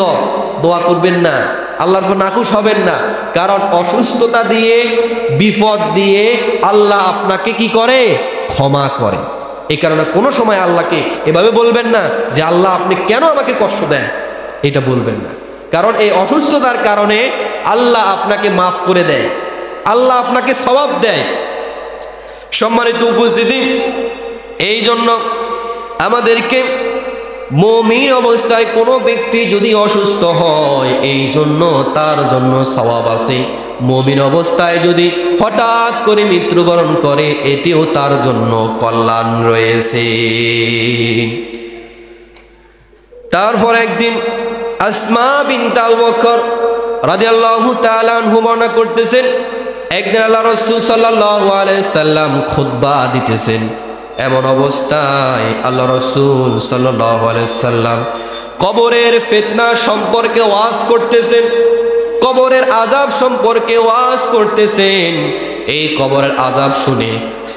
দোয়া করবেন না, আল্লাহর উপর নাখুশ হবেন না, কারণ অসুস্থতা দিয়ে, বিপদ দিয়ে আল্লাহ আপনাকে কি করে? ক্ষমা করে। এই কারণে কোনো সময় আল্লাহকে এভাবে বলবেন না যে আল্লাহ আপনি কেন আমাকে কষ্ট দেন, এটা বলবেন না, কারণ এই অসুস্থতার কারণে আল্লাহ আপনাকে মাফ করে দেয়, আল্লাহ আপনাকে সওয়াব দেয়। সম্মানিত উপস্থিতি, এই জন্য আমাদেরকে মুমিন অবস্থায় কোনো ব্যক্তি যদি অসুস্থ হয় এই জন্য তার জন্য সওয়াব আছে। মুমিন অবস্থায় যদি হঠাৎ করে মৃত্যুবরণ করে এটিও তার জন্য কল্যাণ রয়েছে। তারপর একদিন আসমা বিনত আবু বকর রাদিয়াল্লাহু তাআলা আনহু বর্ণনা করতেছেন, একদিন আল্লাহ রাসূল সাল্লাল্লাহু আলাইহি সাল্লাম খুতবা দিতেছেন। এমন অবস্থায় আল্লাহ রাসূল সাল্লাল্লাহু আলাইহি সাল্লাম কবরের ফিতনা সম্পর্কে ওয়াজ করতেছেন, কবরের আযাব সম্পর্কে ওয়াজ করতেছেন। এই কবরের আযাব শুনে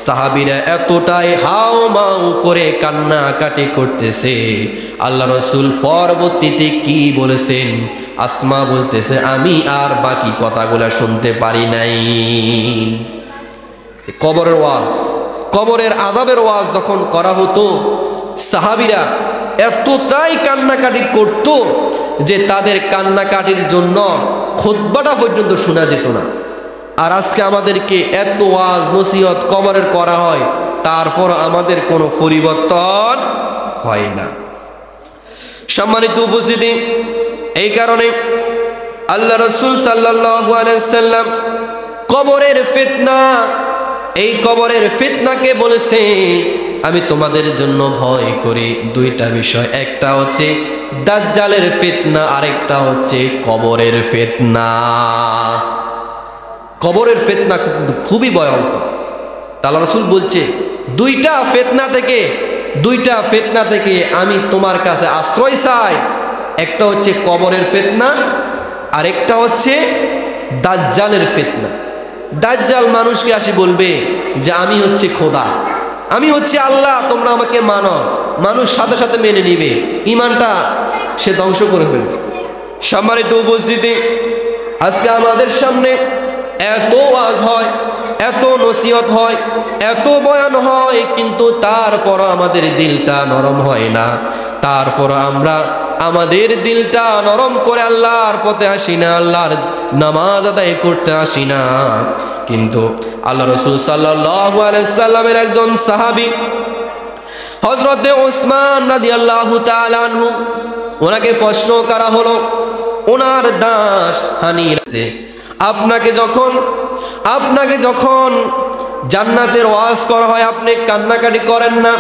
সাহাবীরা এতটাই হাউমাউ করে কান্নাকাটি করতেছে। আল্লাহ রাসূল পরবর্তীতে কি বলেছেন? আসমা বলতেছে, আমি আর বাকি কথাগুলো শুনতে পারি নাই। কবরের ওয়াজ, কবরের আযাবের ওয়াজ যখন করা হতো সাহাবীরা এতটাই কান্নাকাটি করত যে তাদের কান্নাকাটির জন্য খুতবাটা পর্যন্ত শোনা যেত না। আর আজকে আমাদেরকে এত ওয়াজ নসিহত কবরের করা হয়, তারপর আমাদের কোনো পরিবর্তন হয় না। সম্মানিত উপস্থিতি, এই কারণে আল্লাহ রাসূল সাল্লাল্লাহু আলাইহি সাল্লাম কবরের ফিতনা, এই কবরের ফিতনাকে বলেছে আমি তোমাদের জন্য ভয় করি দুইটা বিষয়, একটা হচ্ছে দাজ্জালের ফিতনা, আরেকটা হচ্ছে কবরের ফিতনা। কবরের ফিতনা কিন্তু খুবই ভয়ঙ্কর। আল্লাহ রাসূল বলছে দুইটা ফিতনা থেকে আমি তোমার কাছে আশ্রয় চাই। একটা হচ্ছে কবরের ফিতনা, আরেকটা হচ্ছে দাজ্জালের ফিতনা। দাজ্জাল মানুষকে আসি বলবে যে আমি হচ্ছে খোদা, আমি হচ্ছে আল্লাহ, তোমরা আমাকে মানো। মানুষ সাথে সাথে মেনে নিবে, ইমানটা সে ধ্বংস করে ফেলবে। সম্মানিত উপস্থিতি, আজকে আমাদের সামনে এত ওয়াজ হয়, এত নসিহত হয়, এত বয়ান হয়, কিন্তু তারপর আমাদের দিলটা নরম হয় না। তারপর আমরা আমাদের দিলটা নরম করে আল্লাহর পথে আসি না, আল্লাহর নামাজ আদায় করতে আসি না। কিন্তু আল্লাহ রাসূল সাল্লাল্লাহু আলাইহি সাল্লামের একজন সাহাবী হযরতে ওসমান রাদিয়াল্লাহু তাআলা আনহু, ওনাকে প্রশ্ন করা হলো, ওনার দাস হানির আছে, আপনাকে যখন জান্নাতের ওয়াজ করা হয় আপনি কান্নাকাটি করেন না,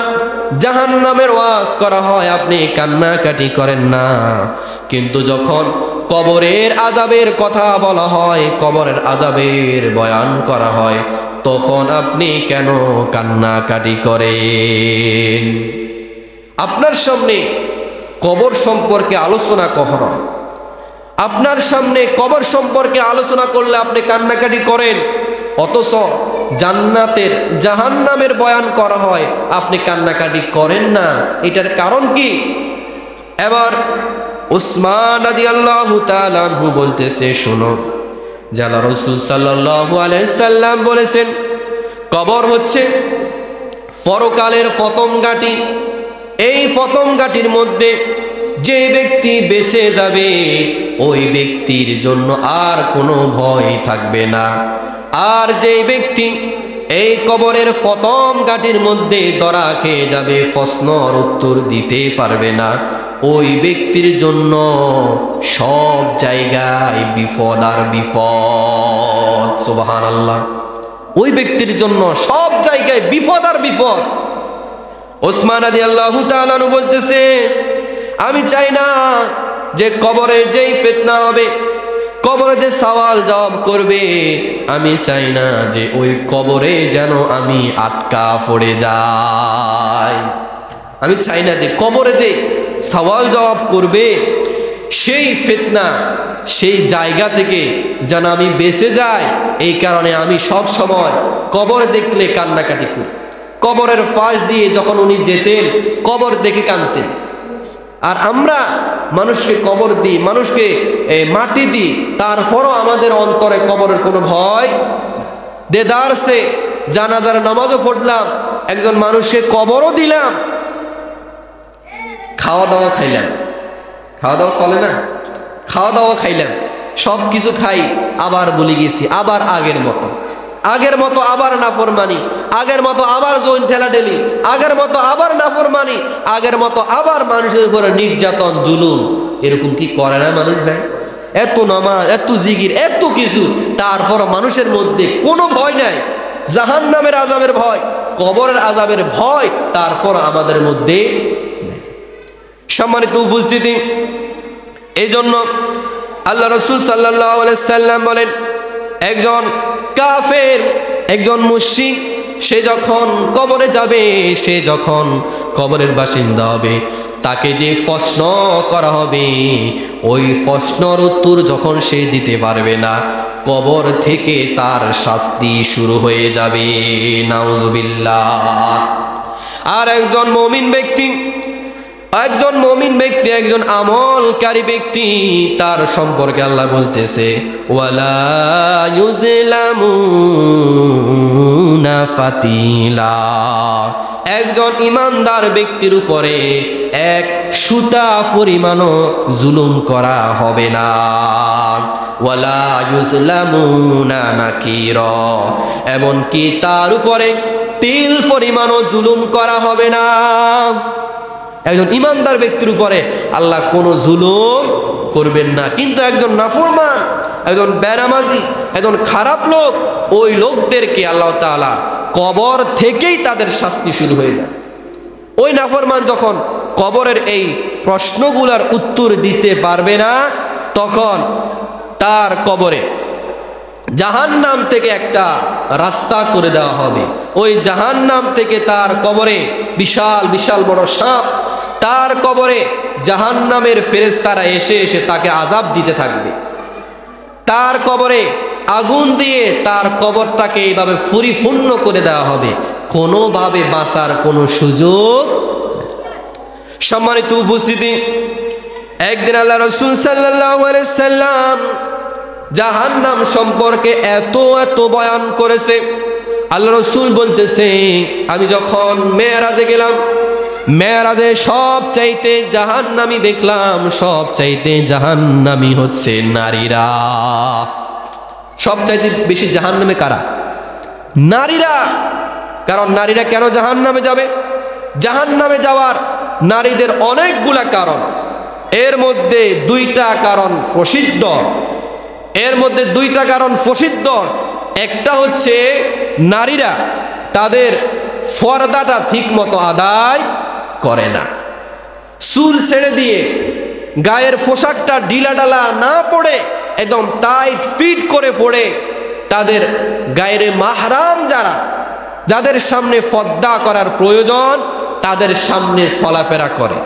জাহান্নামের ওয়াজ করা হয় আপনি কান্নাকাটি করেন না, কিন্তু যখন কবরের আযাবের কথা বলা হয়, কবরের আযাবের বয়ান করা হয়, তখন আপনি কেন কান্নাকাটি করেন? আপনার সামনে কবর সম্পর্কে আলোচনা করা হয়, আপনার সামনে কবর সম্পর্কে আলোচনা করলে আপনি কান্নাকাটি করেন, অথচ জান্নাতের জাহান্নামের বয়ান করা হয় আপনি কান্নাকাটি করেন না। এটার কারণ কি? এবার উসমান রাদিয়াল্লাহু তাআলা আনহু বলতেছে, শোনো, যে আল্লাহ রাসূল সাল্লাল্লাহু আলাইহি সাল্লাম বলেছেন কবর হচ্ছে পরকালের প্রথম ঘাঁটি। এই প্রথম ঘাঁটির মধ্যে যে ব্যক্তি বেঁচে যাবে ওই ব্যক্তির জন্য আর কোনো ভয় থাকবে না। আর যে ব্যক্তি এই কবরের প্রথম ঘাঁটির মধ্যে ধরা খেয়ে যাবে, প্রশ্নের উত্তর দিতে পারবে না, ওই ব্যক্তির জন্য সব জায়গায় বিপদ আর বিপদ। সুবহানাল্লাহ। ওই ব্যক্তির জন্য সব জায়গায় বিপদ আর বিপদ। ওসমান রাদিয়াল্লাহু তাআলা আনহু বলতেছে, আমি চাই না যে কবরে যেই ফিতনা হবে, কবরে যে সওয়াল জবাব করবে, আমি চাই না যে ওই কবরে যেন আমি আটকা পড়ে যাই। আমি চাই না যে কবরে যে সওয়াল জবাব করবে সেই ফিতনা, সেই জায়গা থেকে যেন আমি বেঁচে যাই। এই কারণে আমি সব সময় কবর দেখলে কান্নাকাটি করি। কবরের পাশ দিয়ে যখন উনি যেতেন কবর দেখে কাঁদতেন। আর আমরা মানুষকে কবর দিই, মানুষকে মাটি দিই, তারপরও আমাদের অন্তরে কবরের কোনো ভয়। দেদারসে জানাজার নামাজও পড়লাম, একজন মানুষকে কবরও দিলাম, খাওয়া দাওয়া খাইলাম, খাওয়া দাওয়া চলে না, খাওয়া দাওয়া খাইলাম, সব কিছু খাই, আবার বলে গেছি, আবার আগের মতো আবার নাফরমানি, আগের মতো আবার জৈন ঠেলাঠেলি, আগের মতো আবার নাফরমানি, আগের মতো আবার মানুষের উপরে নির্যাতন জুলুম। এরকম কি করে না মানুষ ভাই? এত নামাজ, এত জিকির, এত কিছু, তারপর মানুষের মধ্যে কোনো ভয় নাই। জাহান্নামের আযাবের ভয়, কবরের আযাবের ভয় তারপর আমাদের মধ্যে। সম্মানিত উপস্থিতি, এই জন্য আল্লাহ রাসূল সাল্লাল্লাহু আলাইহি সাল্লাম বলেন, একজন কাফের, একজন মুশরিক, সে যখন কবরে যাবে, সে যখন কবরের বাসিন্দা হবে, তাকে যে প্রশ্ন করা হবে ওই প্রশ্নের উত্তর যখন সে দিতে পারবে না, কবর থেকে তার শাস্তি শুরু হয়ে যাবে। নাউজুবিল্লাহ। আর একজন মুমিন ব্যক্তি, একজন আমলকারী ব্যক্তি, তার সম্পর্কে আল্লাহ বলতেছে, ওয়ালা ইউযলামুনা ফাতিলা। একজন ইমানদার ব্যক্তির উপরে এক সুতা পরিমাণও জুলুম করা হবে না। ওয়ালা ইউযলামুনা নাকিরা, এমনকি তার উপরে তিল পরিমাণও জুলুম করা হবে না। একজন ইমানদার ব্যক্তির উপরে আল্লাহ কোনো জুলুম করবেন না। কিন্তু একজন নাফরমান, একজন বেনামাজি, একজন খারাপ লোক, ওই লোকদেরকে আল্লাহ তাআলা কবর থেকেই তাদের শাস্তি শুরু হয়ে যায়। ওই নাফরমান যখন কবরের এই প্রশ্নগুলোর উত্তর দিতে পারবে না, তখন তার কবরে জাহান্নাম থেকে একটা রাস্তা করে দেওয়া হবে। ওই জাহান্নাম থেকে তার কবরে বিশাল বিশাল বড় সাপ, তার কবরে জাহান্নামের ফেরেশতারা এসে এসে তাকে আযাব দিতে থাকবে। তার কবরে আগুন দিয়ে তার কবরটাকে এইভাবে পরিপূর্ণ করে দেওয়া হবে, কোনোভাবে বাঁচার কোনো সুযোগ। সম্মানিত উপস্থিতি, একদিন আল্লাহ রাসূল সাল্লাল্লাহু আলাইহি সাল্লাম জাহান্নাম সম্পর্কে এত এত বয়ান করেছে। আল্লাহ রাসূল বলতেছে, আমি যখন মেরাজে গেলাম, মেরাজে সব চাইতে জাহান্নামী দেখলাম, সব চাইতে জাহান্নামী হচ্ছে নারীরা। সব চাইতে বেশি জাহান্নামে কারা? নারীরা। কারণ নারীরা কেন জাহান্নামে যাবে? জাহান্নামে যাওয়ার নারীদের অনেকগুলা কারণ, এর মধ্যে দুইটা কারণ প্রসিদ্ধ। একটা হচ্ছে নারীরা তাদের ফরদাটা ঠিক মতো আদায় করে না। চুল ছেড়ে দিয়ে গায়ের পোশাকটা ঢিলাঢালা না পড়ে একদম টাইট ফিট করে পড়ে তাদের গায়ের মাহরাম যাদের সামনে পর্দা করার প্রয়োজন তাদের সামনে চলাফেরা করে,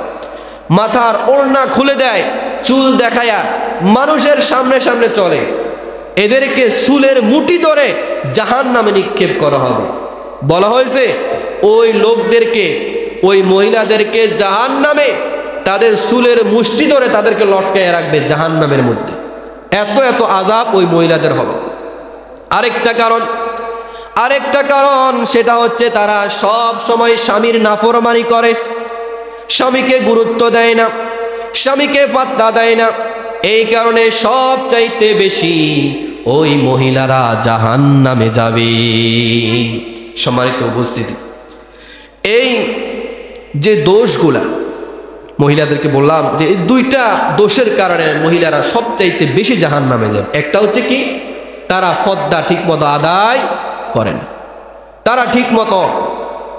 মাথার ওড়না খুলে দেয়, চুল দেখায়া মানুষের সামনে সামনে চলে। এদেরকে চুলের মুঠি ধরে জাহান্নামে নিক্ষেপ করা হবে। বলা হয়েছে ওই লোকদেরকে, ওই মহিলাদেরকে জাহান্নামে তাদের চুলের মুষ্টি ধরে তাদেরকে লটকায় রাখবে জাহান্নামের মধ্যে। এত এত আযাব ওই মহিলাদের হবে। আরেকটা কারণ সেটা হচ্ছে তারা সব সময় স্বামীর নাফরমানি করে, স্বামীকে গুরুত্ব দেয় না, স্বামীকে পাত্তা দেয় না। এই কারণে সব চাইতে বেশি ওই মহিলারা জাহান্নামে যাবে। সম্মানিত উপস্থিতি, এই যে দোষগুলা মহিলাদেরকে বললাম যে এই দুইটা দোষের কারণে মহিলারা সব চাইতে বেশি জাহান্নামে যাবে। একটা হচ্ছে কি, তারা পর্দা ঠিক মতো আদায় করে না, তারা ঠিক মতো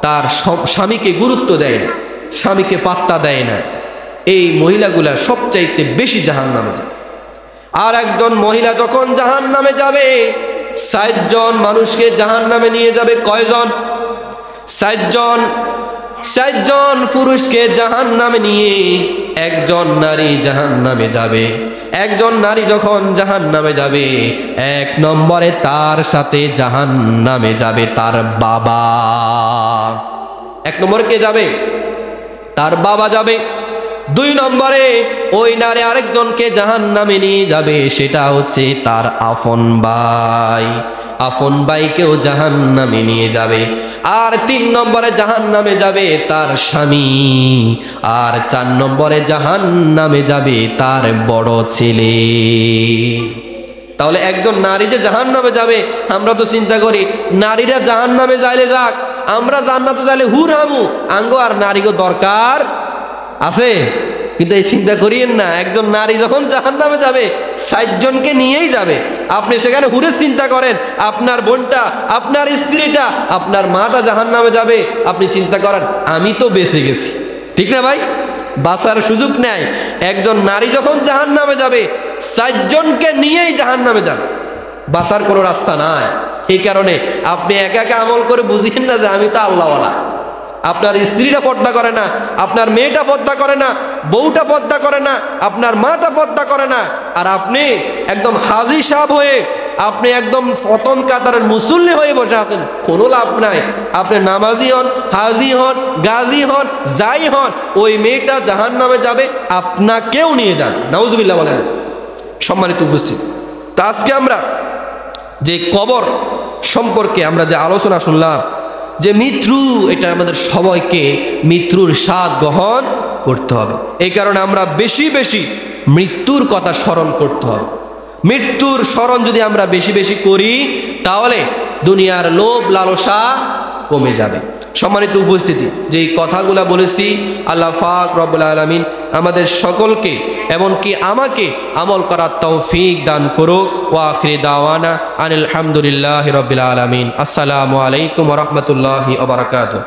তার স্বামীকে গুরুত্ব দেয় না, স্বামীকে পাত্তা দেয় না। এই মহিলাগুলা সবচাইতে বেশি জাহান্নামে যাবে। আর একজন মহিলা যখন জাহান্নামে যাবে, 60 জন মানুষকে জাহান্নামে নিয়ে যাবে। কয়জন? 60 জন পুরুষকে জাহান্নামে নিয়ে একজন নারী জাহান্নামে যাবে। একজন নারী যখন জাহান্নামে যাবে, 1 নম্বরে তার সাথে জাহান্নামে যাবে তার বাবা। 1 নম্বরে কে যাবে? তার বাবা যাবে। 2 নম্বরে ওই নারী আরেকজনকে জাহান্নামে নিয়ে যাবে, সেটা হচ্ছে তার আপন ভাই। আপন ভাইকেও জাহান্নামে নিয়ে যাবে। আর 3 নম্বরে জাহান্নামে যাবে তার স্বামী। আর 4 নম্বরে জাহান্নামে যাবে তার বড় ছেলে। তাহলে একজন নারী যে জাহান্নামে যাবে, আমরা তো চিন্তা করি নারীরা জাহান্নামে যাইলে যাক, আমরা জান্নাতে যাইলে হুর হামু, আঙ্গো আর নারীগো দরকার আছে? কিন্তু এই চিন্তা করিয়েন না, একজন নারী যখন জাহান্নামে যাবে 60 জনকে নিয়েই যাবে। আপনি সেখানে হুরের চিন্তা করেন, আপনার বোনটা, আপনার স্ত্রীটা, আপনার মাটা জাহান্নামে যাবে, আপনি চিন্তা করেন আমি তো বেঁচে গেছি। ঠিক না ভাই? বাঁচার সুযোগ নেয়। একজন নারী যখন জাহান্নামে যাবে 60 জনকে নিয়েই জাহান্নামে যাবে, বাঁচার কোনো রাস্তা নাই। এই কারণে আপনি একা একা আমল করে বুঝিয়েন না যে আমি তো আল্লাহওয়ালা। আপনার স্ত্রীটা পর্দা করে না, আপনার মেয়েটা পর্দা করে না, বউটা পর্দা করে না, আপনার মাটা পর্দা করে না, আর আপনি একদম হাজি সাহেব হয়ে, আপনি একদম প্রথম কাতারের মুসল্লি হয়ে বসে আছেন, কোনো লাভ নাই। আপনি নামাজি হন, হাজি হন, গাজী হন, যাই হন, ওই মেয়েটা জাহান্নামে যাবে, আপনাকেও নিয়ে যান। নাউজুবিল্লাহ বলেন। সম্মানিত উপস্থিত, তো আজকে আমরা যে কবর সম্পর্কে আমরা যে আলোচনা শুনলাম, যে মৃত্যু, এটা আমাদের সবাইকে মৃত্যুর স্বাদ গ্রহণ করতে হবে। এই কারণে আমরা বেশি বেশি মৃত্যুর কথা স্মরণ করতে হবে। মৃত্যুর স্মরণ যদি আমরা বেশি বেশি করি, তাহলে দুনিয়ার লোভ লালসা কমে যাবে। সম্মানিত উপস্থিতি, যেই কথাগুলো বলেছি, আল্লাহ পাক রব্বুল আলামিন আমাদের সকলকে, এমনকি আমাকে আমল করার তৌফিক দান করুক। ওয়া আখিরি দাওয়ানা আনিল হামদুলিল্লাহি রাব্বিল আলামিন। আসসালামু আলাইকুম ওয়া রাহমাতুল্লাহি ওয়া বারাকাতুহু।